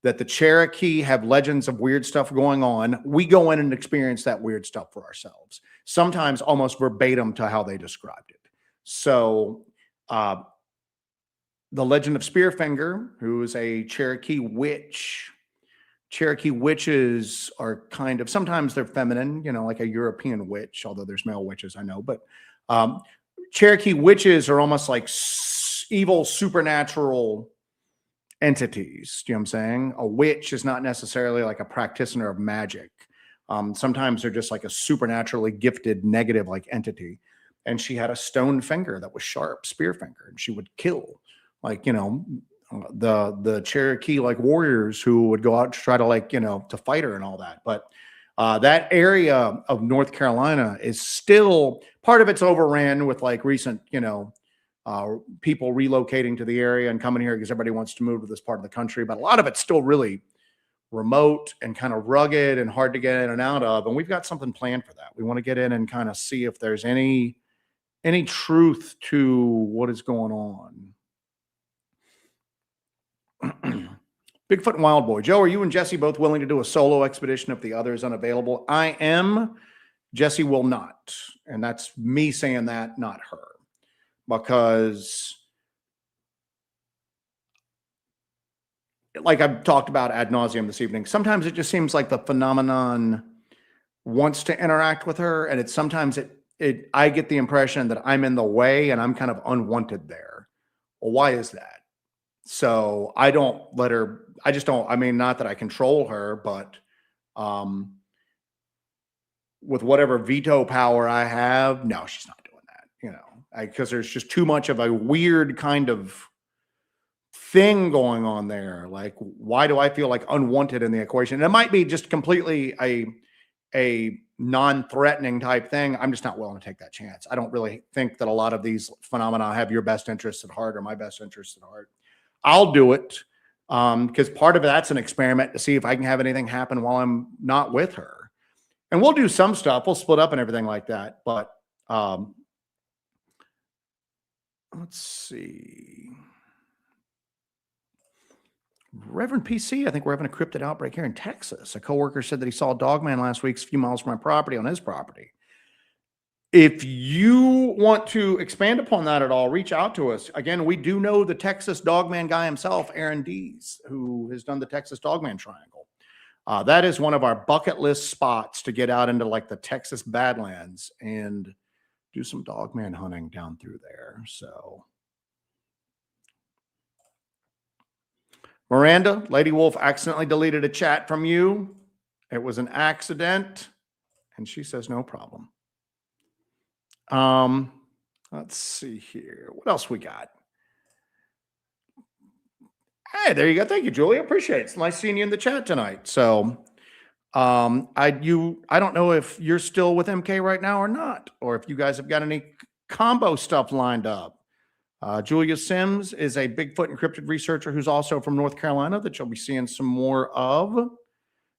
that the Cherokee have legends of weird stuff going on, we go in and experience that weird stuff for ourselves, sometimes almost verbatim to how they described it. So the legend of Spearfinger, who is a Cherokee witch. Cherokee witches are kind of, sometimes they're feminine, you know, like a European witch, although there's male witches, I know. But Cherokee witches are almost like evil supernatural entities. Do you know what I'm saying? A witch is not necessarily like a practitioner of magic. Sometimes they're just like a supernaturally gifted negative like entity. And she had a stone finger that was sharp, spear finger, and she would kill, like, you know, the Cherokee like warriors who would go out to try to like, you know, to fight her and all that. But that area of North Carolina is still, part of it's overran with like recent, you know, people relocating to the area and coming here because everybody wants to move to this part of the country. But a lot of it's still really remote and kind of rugged and hard to get in and out of. And we've got something planned for that. We want to get in and kind of see if there's any truth to what is going on. Bigfoot and Wild Boy. Joe, are you and Jesse both willing to do a solo expedition if the other is unavailable? I am. Jesse will not. And that's me saying that, not her. Because, like I've talked about ad nauseum this evening, sometimes it just seems like the phenomenon wants to interact with her. And sometimes I get the impression that I'm in the way and I'm kind of unwanted there. Well, why is that? So I don't let her, I just don't, I mean, not that I control her, but with whatever veto power I have, no, she's not doing that, because there's just too much of a weird kind of thing going on there. Like, why do I feel like unwanted in the equation? And it might be just completely a non-threatening type thing. I'm just not willing to take that chance. I don't really think that a lot of these phenomena have your best interests at heart or my best interests at heart. I'll do it because part of that's an experiment to see if I can have anything happen while I'm not with her. And we'll do some stuff. We'll split up and everything like that. But let's see. Reverend PC, I think we're having a cryptid outbreak here in Texas. A coworker said that he saw a dogman last week a few miles from my property on his property. If you want to expand upon that at all, reach out to us. Again, we do know the Texas Dogman guy himself, Aaron Dees, who has done the Texas Dogman Triangle. That is one of our bucket list spots to get out into like the Texas Badlands and do some dogman hunting down through there. So, Miranda, Lady Wolf accidentally deleted a chat from you. It was an accident. And she says, no problem. Let's see here. What else we got? Hey, there you go. Thank you, Julia. Appreciate it. It's nice seeing you in the chat tonight. So, I don't know if you're still with MK right now or not, or if you guys have got any combo stuff lined up. Julia Sims is a Bigfoot and cryptid researcher who's also from North Carolina that you'll be seeing some more of.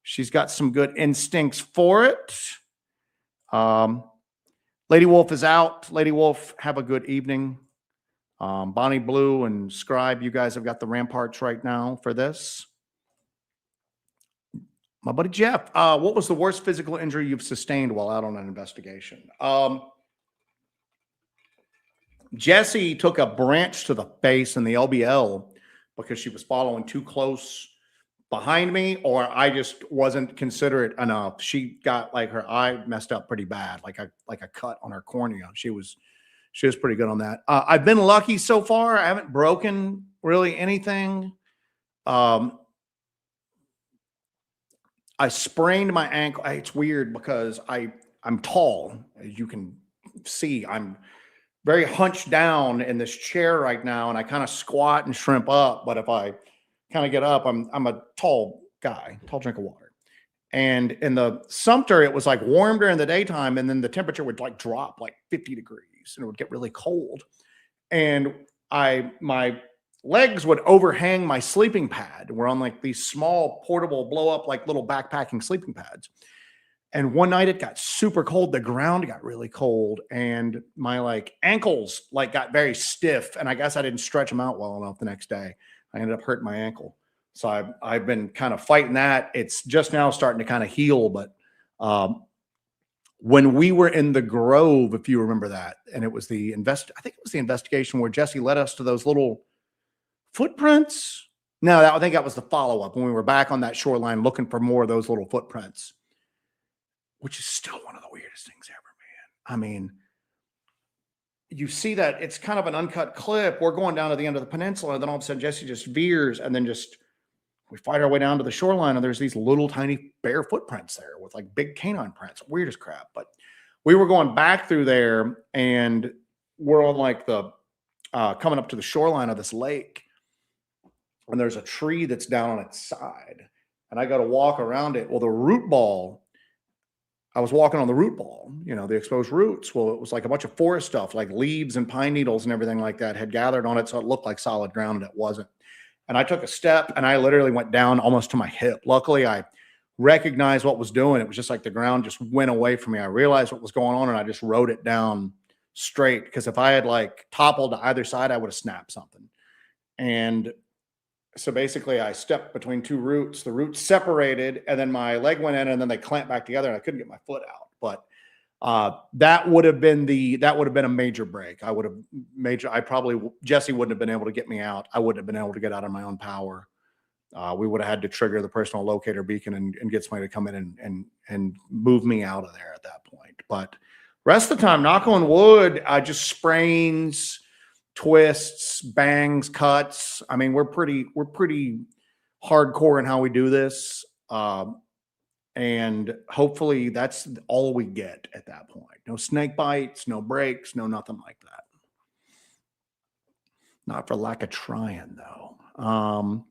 She's got some good instincts for it. Lady Wolf is out. Lady Wolf, have a good evening. Bonnie Blue and Scribe, you guys have got the ramparts right now for this. My buddy Jeff, what was the worst physical injury you've sustained while out on an investigation? Jessie took a branch to the face in the LBL because she was following too close behind me, or I just wasn't considerate enough. She got like her eye messed up pretty bad, like a cut on her cornea. She was pretty good on that. I've been lucky so far. I haven't broken really anything. I sprained my ankle. It's weird because I'm tall, as you can see. I'm very hunched down in this chair right now, and I kind of squat and shrimp up. But if I kind of get up, I'm a tall guy, tall drink of water. And in the Sumter, it was like warm during the daytime, and then the temperature would like drop like 50 degrees, and it would get really cold. And my legs would overhang my sleeping pad. We're on like these small portable blow up like little backpacking sleeping pads. And one night it got super cold. The ground got really cold, and my like ankles like got very stiff. And I guess I didn't stretch them out well enough the next day. I ended up hurting my ankle. So I've been kind of fighting that. It's just now starting to kind of heal. But when we were in the Grove, if you remember that, and it was I think it was the investigation where Jesse led us to those little footprints. No, I think that was the follow-up when we were back on that shoreline looking for more of those little footprints, which is still one of the weirdest things ever, man. I mean, you see that it's kind of an uncut clip. We're going down to the end of the peninsula, and then all of a sudden Jesse just veers, and then we fight our way down to the shoreline, and there's these little tiny bare footprints there with like big canine prints. Weird as crap. But we were going back through there, and we're on like the coming up to the shoreline of this lake, and there's a tree that's down on its side, and I got to walk around it. Well, the root ball, I was walking on the root ball, the exposed roots. Well, it was like a bunch of forest stuff, like leaves and pine needles and everything like that had gathered on it. So it looked like solid ground, and it wasn't. And I took a step and I literally went down almost to my hip. Luckily, I recognized what was doing. It was just like the ground just went away from me. I realized what was going on and I just rode it down straight, because if I had like toppled to either side, I would have snapped something. And so basically I stepped between two roots, the roots separated, and then my leg went in and then they clamped back together and I couldn't get my foot out. But that would have been a major break. Jesse wouldn't have been able to get me out. I wouldn't have been able to get out of my own power. We would have had to trigger the personal locator beacon and get somebody to come in and move me out of there at that point. But rest of the time, knock on wood, just sprains, twists, bangs, cuts. I mean, we're pretty hardcore in how we do this. And hopefully that's all we get at that point. No snake bites, no breaks, no nothing like that. Not for lack of trying, though.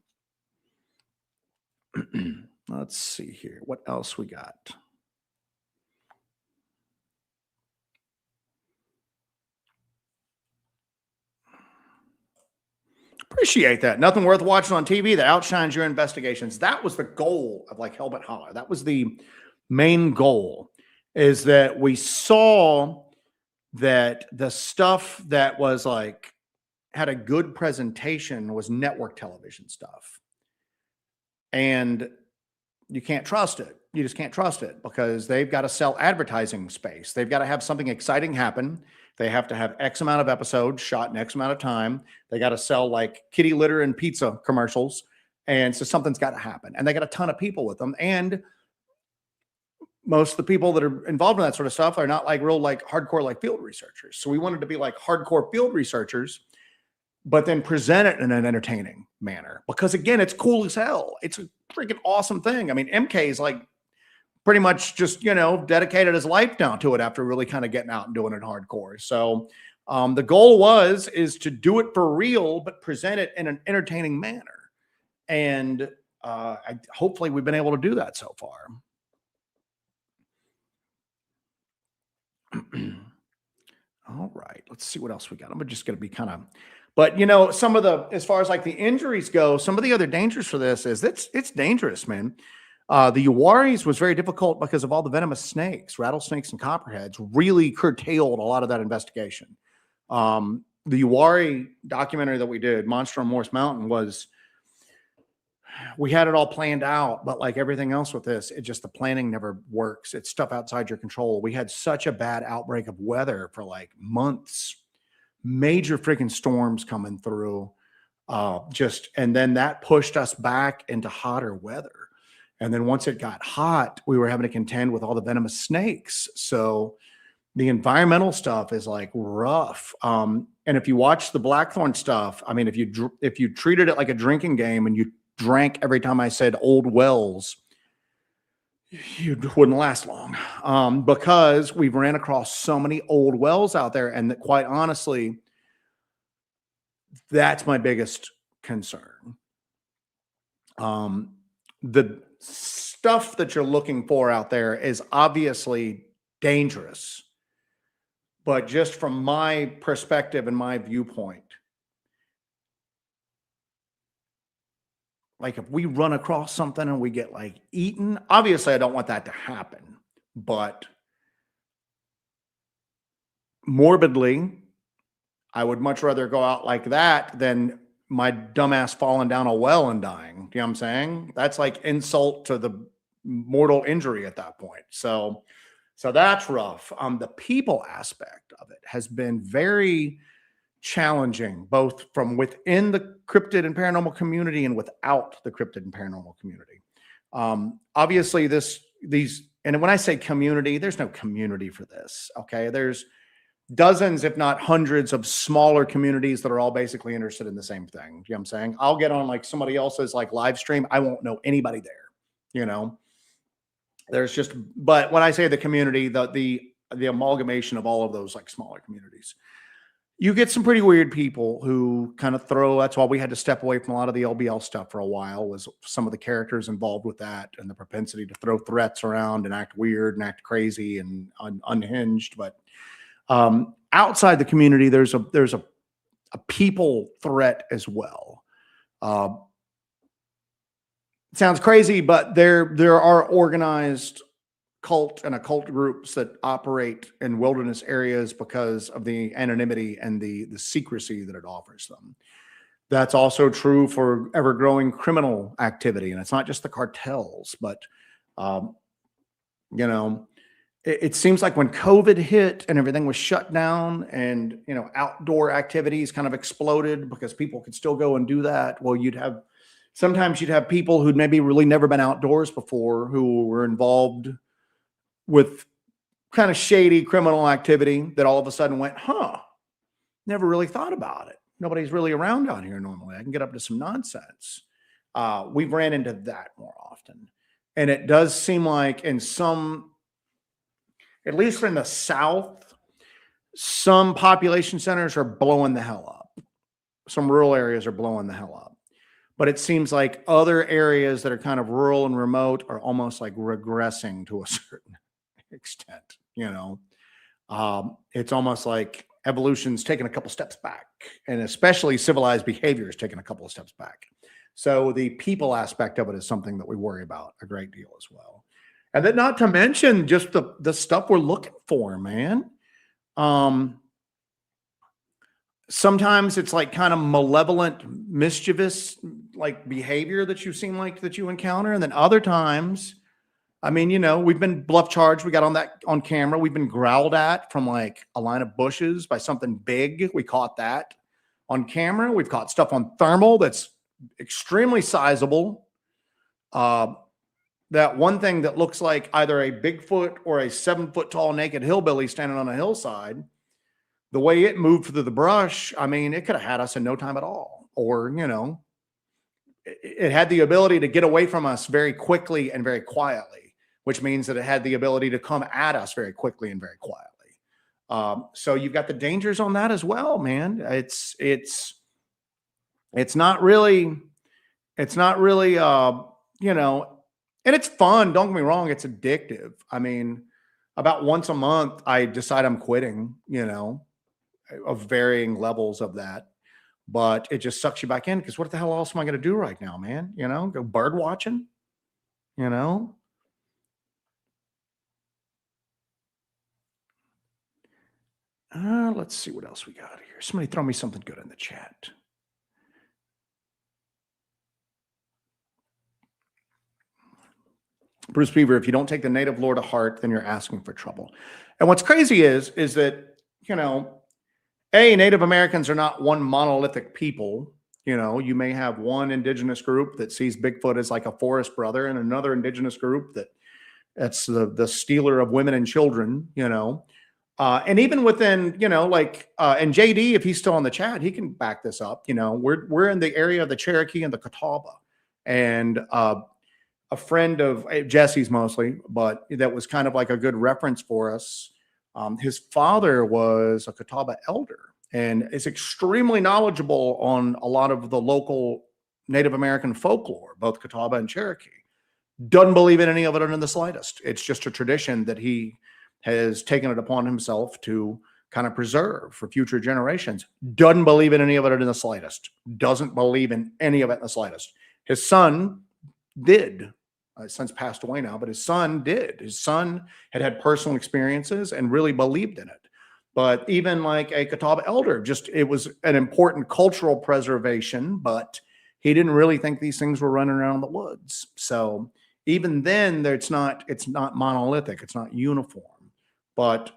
Let's see here. What else we got? Appreciate that. Nothing worth watching on TV that outshines your investigations. That was the goal of like Hellbent Holler. That was the main goal, is that we saw that the stuff that was like had a good presentation was network television stuff. And you can't trust it. You just can't trust it, because they've got to sell advertising space. They've got to have something exciting happen. They have to have X amount of episodes shot in X amount of time. They got to sell like kitty litter and pizza commercials. And so something's got to happen. And they got a ton of people with them. And most of the people that are involved in that sort of stuff are not like real, like hardcore, like field researchers. So we wanted to be like hardcore field researchers, but then present it in an entertaining manner, because again, it's cool as hell. It's a freaking awesome thing. I mean, MK is like pretty much just, dedicated his life down to it after really kind of getting out and doing it hardcore. So the goal is to do it for real, but present it in an entertaining manner. And hopefully we've been able to do that so far. All right, let's see what else we got. I'm just going to be kind of, but some of the, as far as like the injuries go, some of the other dangers for this is it's dangerous, man. The Uwaris was very difficult because of all the venomous snakes, rattlesnakes and copperheads really curtailed a lot of that investigation. The Uwari documentary that we did, Monster on Morse Mountain, we had it all planned out, but like everything else with this, the planning never works. It's stuff outside your control. We had such a bad outbreak of weather for like months, major freaking storms coming through, and then that pushed us back into hotter weather. And then once it got hot, we were having to contend with all the venomous snakes. So the environmental stuff is like rough. And if you watch the blackthorn stuff, I mean, if you treated it like a drinking game and you drank every time I said old wells, you wouldn't last long, because we've ran across so many old wells out there. And that, quite honestly, that's my biggest concern. The stuff that you're looking for out there is obviously dangerous, but just from my perspective and my viewpoint, like if we run across something and we get like eaten, obviously I don't want that to happen, but morbidly, I would much rather go out like that than my dumbass falling down a well and dying. You know what I'm saying? That's like insult to the mortal injury at that point. So that's rough. The people aspect of it has been very challenging, both from within the cryptid and paranormal community and without the cryptid and paranormal community. Obviously and when I say community, there's no community for this. Okay. There's dozens, if not hundreds, of smaller communities that are all basically interested in the same thing. You know what I'm saying? I'll get on like somebody else's like live stream. I won't know anybody there, there's but when I say the community, the amalgamation of all of those like smaller communities. you get some pretty weird people who kind of throw. That's why we had to step away from a lot of the LBL stuff for a while, was some of the characters involved with that and the propensity to throw threats around and act weird and act crazy and unhinged. But outside the community, there's a people threat as well. It sounds crazy, but there are organized cult and occult groups that operate in wilderness areas because of the anonymity and the secrecy that it offers them. That's also true for ever-growing criminal activity, and it's not just the cartels, but you know, it seems like when COVID hit and everything was shut down, and outdoor activities kind of exploded because people could still go and do that. Well, sometimes you'd have people who'd maybe really never been outdoors before who were involved with kind of shady criminal activity that all of a sudden went, never really thought about it. Nobody's really around down here normally. I can get up to some nonsense. We've ran into that more often. And it does seem like at least in the South, some population centers are blowing the hell up. Some rural areas are blowing the hell up. But it seems like other areas that are kind of rural and remote are almost like regressing to a certain extent. It's almost like evolution's taken a couple steps back, and especially civilized behavior is taking a couple of steps back. So the people aspect of it is something that we worry about a great deal as well. And then not to mention just the stuff we're looking for, man. Sometimes it's like kind of malevolent, mischievous like behavior that you encounter. And then other times, I mean, we've been bluff charged. We got on camera. We've been growled at from like a line of bushes by something big. We caught that on camera. We've caught stuff on thermal that's extremely sizable. That one thing that looks like either a Bigfoot or a 7-foot tall naked hillbilly standing on a hillside, the way it moved through the brush, I mean, it could have had us in no time at all. Or, it had the ability to get away from us very quickly and very quietly, which means that it had the ability to come at us very quickly and very quietly. So you've got the dangers on that as well, man. It's not really, and it's fun. Don't get me wrong. It's addictive. I mean, about once a month, I decide I'm quitting, of varying levels of that, but it just sucks you back in. Cause what the hell else am I going to do right now, man? Go bird watching, let's see what else we got here. Somebody throw me something good in the chat. Bruce Beaver, if you don't take the native lore to heart, then you're asking for trouble. And what's crazy is that, Native Americans are not one monolithic people. You may have one indigenous group that sees Bigfoot as like a forest brother, and another indigenous group that's the stealer of women and children, and even within, and JD, if he's still on the chat, he can back this up. We're in the area of the Cherokee and the Catawba, and a friend of Jesse's mostly, but that was kind of like a good reference for us. His father was a Catawba elder and is extremely knowledgeable on a lot of the local Native American folklore, both Catawba and Cherokee. Doesn't believe in any of it in the slightest. It's just a tradition that he has taken it upon himself to kind of preserve for future generations. Doesn't believe in any of it in the slightest. Doesn't believe in any of it in the slightest. His son did. His son's passed away now, but his son did. His son had personal experiences and really believed in it. But even like a Catawba elder, it was an important cultural preservation, but he didn't really think these things were running around the woods. So even then, it's not monolithic. It's not uniform. But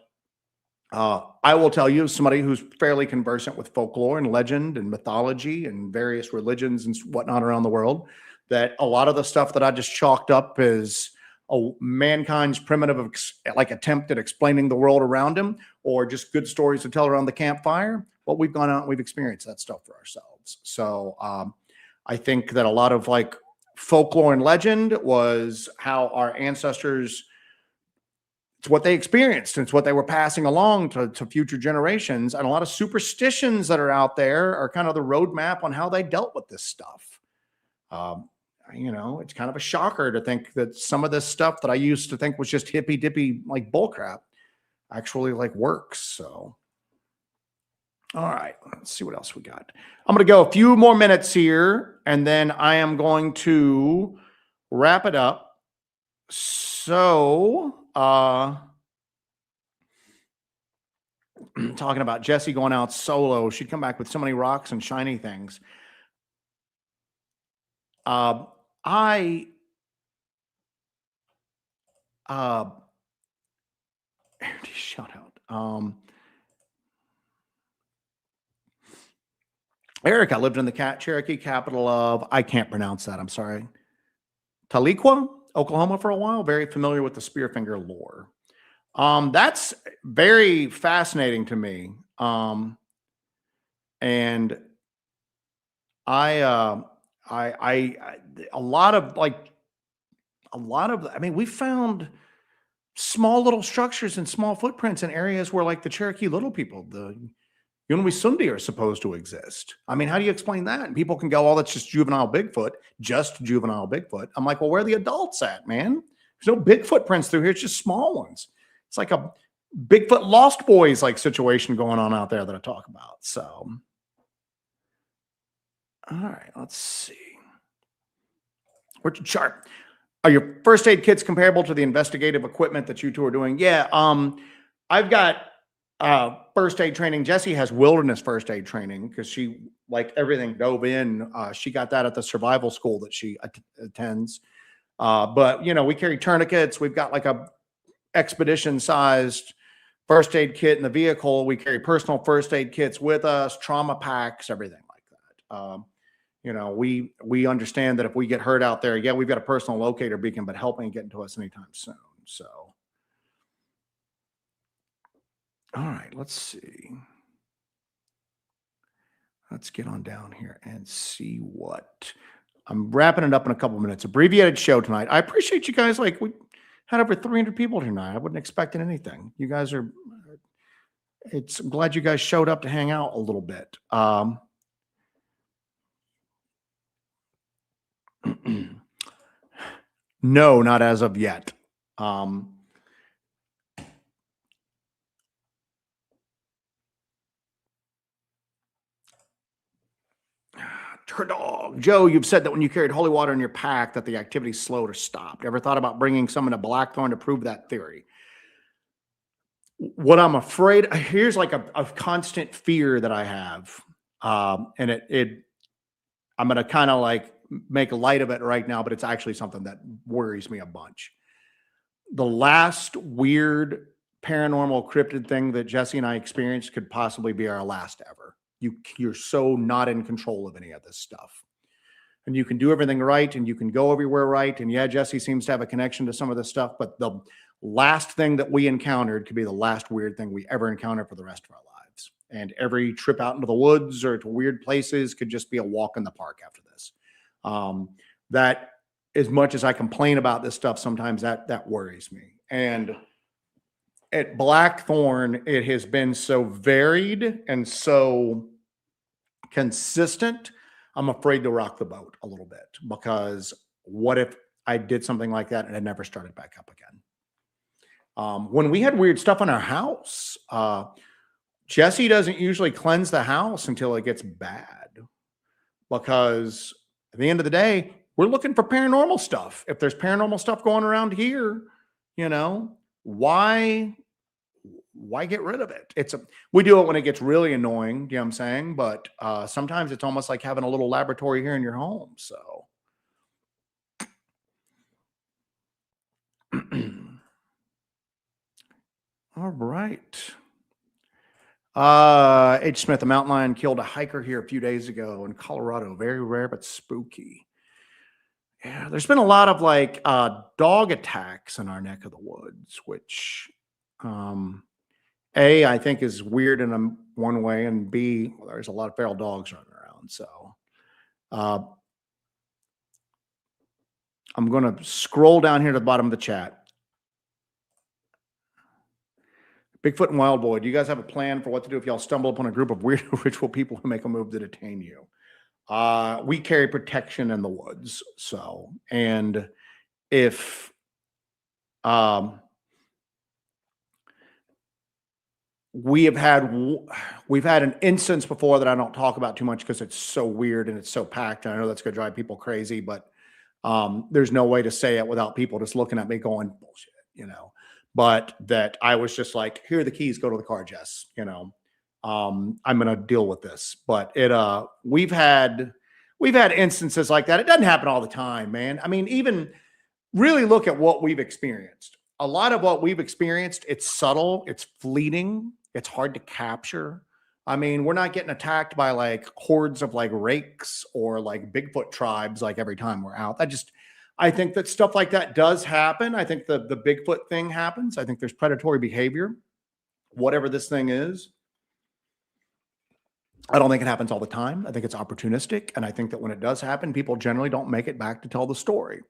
I will tell you, as somebody who's fairly conversant with folklore and legend and mythology and various religions and whatnot around the world, that a lot of the stuff that I just chalked up as mankind's primitive attempt at explaining the world around him, or just good stories to tell around the campfire. Well, we've gone out and we've experienced that stuff for ourselves. So I think that a lot of folklore and legend was how our ancestors it's what they experienced, and it's what they were passing along to future generations. And a lot of superstitions that are out there are kind of the roadmap on how they dealt with this stuff. Um, it's kind of a shocker to think that some of this stuff that I used to think was just hippy dippy like bullcrap actually like works. So, all right, let's see what else we got. I'm going to go a few more minutes here, and then I am going to wrap it up. So, talking about Jessie going out solo, she'd come back with so many rocks and shiny things. Shout out. Eric, I lived in the Cherokee capital of, I can't pronounce that, I'm sorry, Tahlequah, Oklahoma for a while. Very familiar with the Spearfinger lore. That's very fascinating to me. And I mean, we found small little structures and small footprints in areas where like the Cherokee Little People, the Yunwi are supposed to exist. I mean, how do you explain that? And people can go, oh, that's just juvenile Bigfoot. I'm like, well, where are the adults at, man? There's no big footprints through here. It's just small ones. It's like a Bigfoot Lost Boys like situation going on out there that I talk about. So, all right, let's see. Richard Sharp, are your first aid kits comparable to the investigative equipment that you two are doing? Yeah, I've got first aid training. Jessie has wilderness first aid training because she, like everything, dove in. She got that at the survival school that she attends. But we carry tourniquets. We've got like a expedition sized first aid kit in the vehicle. We carry personal first aid kits with us, trauma packs, everything like that. We understand that if we get hurt out there, yeah, we've got a personal locator beacon, but help ain't getting to us anytime soon. So, all right, let's see. Let's get on down here and see what I'm wrapping it up in a couple of minutes. Abbreviated show tonight. I appreciate you guys. Like, we had over 300 people tonight. I wasn't expecting anything. You guys are, I'm glad you guys showed up to hang out a little bit. No, not as of yet. Dog. Joe, you've said that when you carried holy water in your pack that the activity slowed or stopped. Ever thought about bringing someone to Blackthorn to prove that theory? What I'm afraid, here's like a constant fear that I have. And I'm going to kind of like make light of it right now, but it's actually something that worries me a bunch. The last weird paranormal cryptid thing that Jessie and I experienced could possibly be our last ever. You're so not in control of any of this stuff. And you can do everything right and you can go everywhere right. And yeah, Jessie seems to have a connection to some of this stuff, but the last thing that we encountered could be the last weird thing we ever encounter for the rest of our lives. And every trip out into the woods or to weird places could just be a walk in the park after this. That, as much as I complain about this stuff, sometimes that worries me. And at Blackthorn, it has been so varied and so consistent. I'm afraid to rock the boat a little bit, because what if I did something like that and it never started back up again? When we had weird stuff in our house, Jessie doesn't usually cleanse the house until it gets bad, because at the end of the day, we're looking for paranormal stuff. If there's paranormal stuff going around here, why get rid of it? We do it when it gets really annoying, you know what I'm saying? But sometimes it's almost like having a little laboratory here in your home. So all right. H. Smith, a mountain lion killed a hiker here a few days ago in Colorado. Very rare, but spooky. Yeah, there's been a lot of like dog attacks in our neck of the woods, which A, I think is weird in one way, and B, well, there's a lot of feral dogs running around. So I'm going to scroll down here to the bottom of the chat. Bigfoot and Wild Boy, do you guys have a plan for what to do if y'all stumble upon a group of weird ritual people who make a move to detain you? We carry protection in the woods. So, and if, we've had an instance before that I don't talk about too much because it's so weird and it's so packed. And I know that's going to drive people crazy, but there's no way to say it without people just looking at me going, bullshit, you know. But that I was just like, here are the keys, go to the car, Jess. You know, I'm going to deal with this. But we've had instances like that. It doesn't happen all the time, man. I mean, even really look at what we've experienced. A lot of what we've experienced, it's subtle, it's fleeting, it's hard to capture. I mean, we're not getting attacked by like hordes of like rakes or like Bigfoot tribes like every time we're out. I think that stuff like that does happen. I think the Bigfoot thing happens. I think there's predatory behavior, whatever this thing is. I don't think it happens all the time. I think it's opportunistic. And I think that when it does happen, people generally don't make it back to tell the story.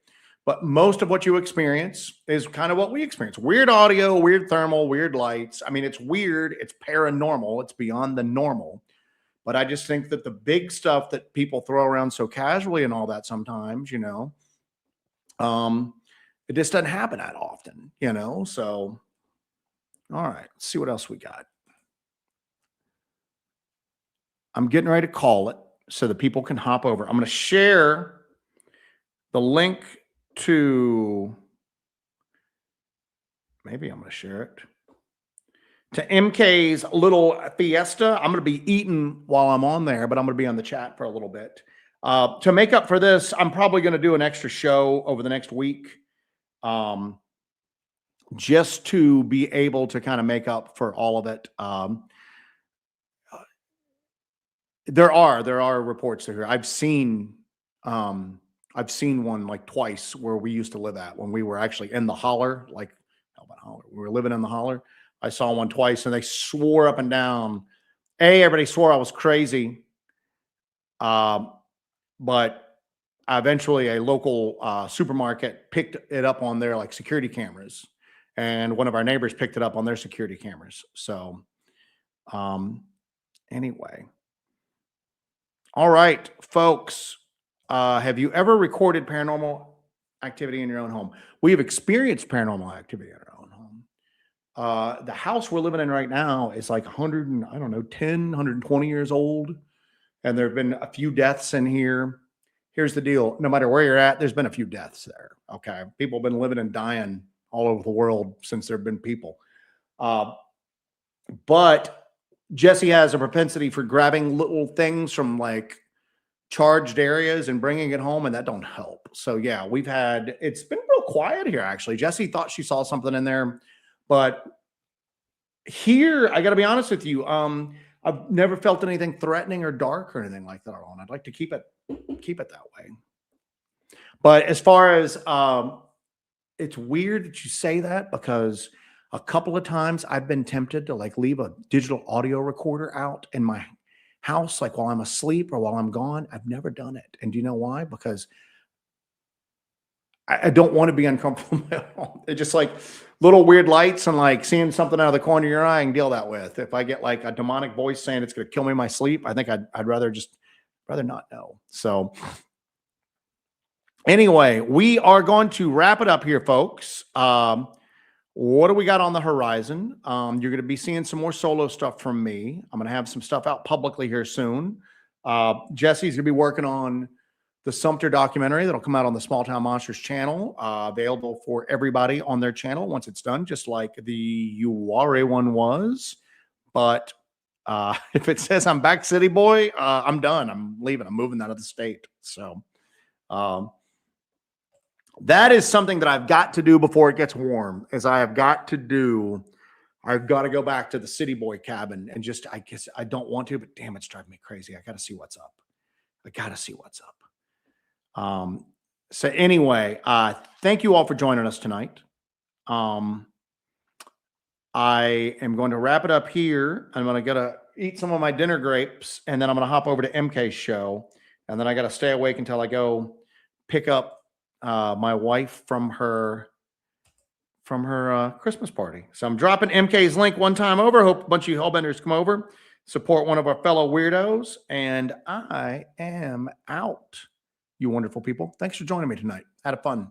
But most of what you experience is kind of what we experience. Weird audio, weird thermal, weird lights. I mean, it's weird. It's paranormal. It's beyond the normal. But I just think that the big stuff that people throw around so casually and all that sometimes, you know, it just doesn't happen that often, you know. So, all right, let's see what else we got. I'm getting ready to call it so that people can hop over. I'm going to share the link to, maybe I'm going to share it, to MK's little fiesta. I'm going to be eating while I'm on there, but I'm going to be on the chat for a little bit. To make up for this, I'm probably going to do an extra show over the next week, just to be able to kind of make up for all of it. There are reports here. I've seen one like twice where we used to live at when we were actually in the holler, like Hellbent holler. We were living in the holler. I saw one twice and they swore up and down. Everybody swore I was crazy. But eventually a local supermarket picked it up on their like security cameras, and one of our neighbors picked it up on their security cameras. So anyway. All right, folks. Have you ever recorded paranormal activity in your own home? We've experienced paranormal activity in our own home. The house we're living in right now is like 100 and, I don't know, 10, 120 years old. And there have been a few deaths in here. Here's the deal. No matter where you're at, there's been a few deaths there. Okay. People have been living and dying all over the world since there have been people. But Jesse has a propensity for grabbing little things from like charged areas and bringing it home, and that don't help. So yeah, it's been real quiet here actually. Jesse thought she saw something in there, but here, I got to be honest with you, I've never felt anything threatening or dark or anything like that on. I'd like to keep it that way. But as far as it's weird that you say that, because a couple of times I've been tempted to like leave a digital audio recorder out in my house, like while I'm asleep or while I'm gone. I've never done it. And do you know why? Because I don't want to be uncomfortable. It's just like little weird lights and like seeing something out of the corner of your eye and deal that with. If I get like a demonic voice saying it's going to kill me in my sleep, I think I'd rather not know. So anyway, we are going to wrap it up here, folks. What do we got on the horizon? You're going to be seeing some more solo stuff from me. I'm going to have some stuff out publicly here soon. Jesse's going to be working on the Sumter documentary that'll come out on the Small Town Monsters channel, available for everybody on their channel once it's done, just like the Uware one was. But if it says I'm back city boy, I'm done. I'm leaving. I'm moving out of the state. So that is something that I've got to do before it gets warm, is I've got to go back to the city boy cabin and just, I guess I don't want to, but damn, it's driving me crazy. I got to see what's up. So anyway, thank you all for joining us tonight. I am going to wrap it up here. I'm going to eat some of my dinner grapes, and then I'm going to hop over to MK's show. And then I got to stay awake until I go pick up my wife from her from her Christmas party. So I'm dropping MK's link one time over. Hope a bunch of you Hellbenders come over, support one of our fellow weirdos, and I am out. You wonderful people. Thanks for joining me tonight. Had a fun.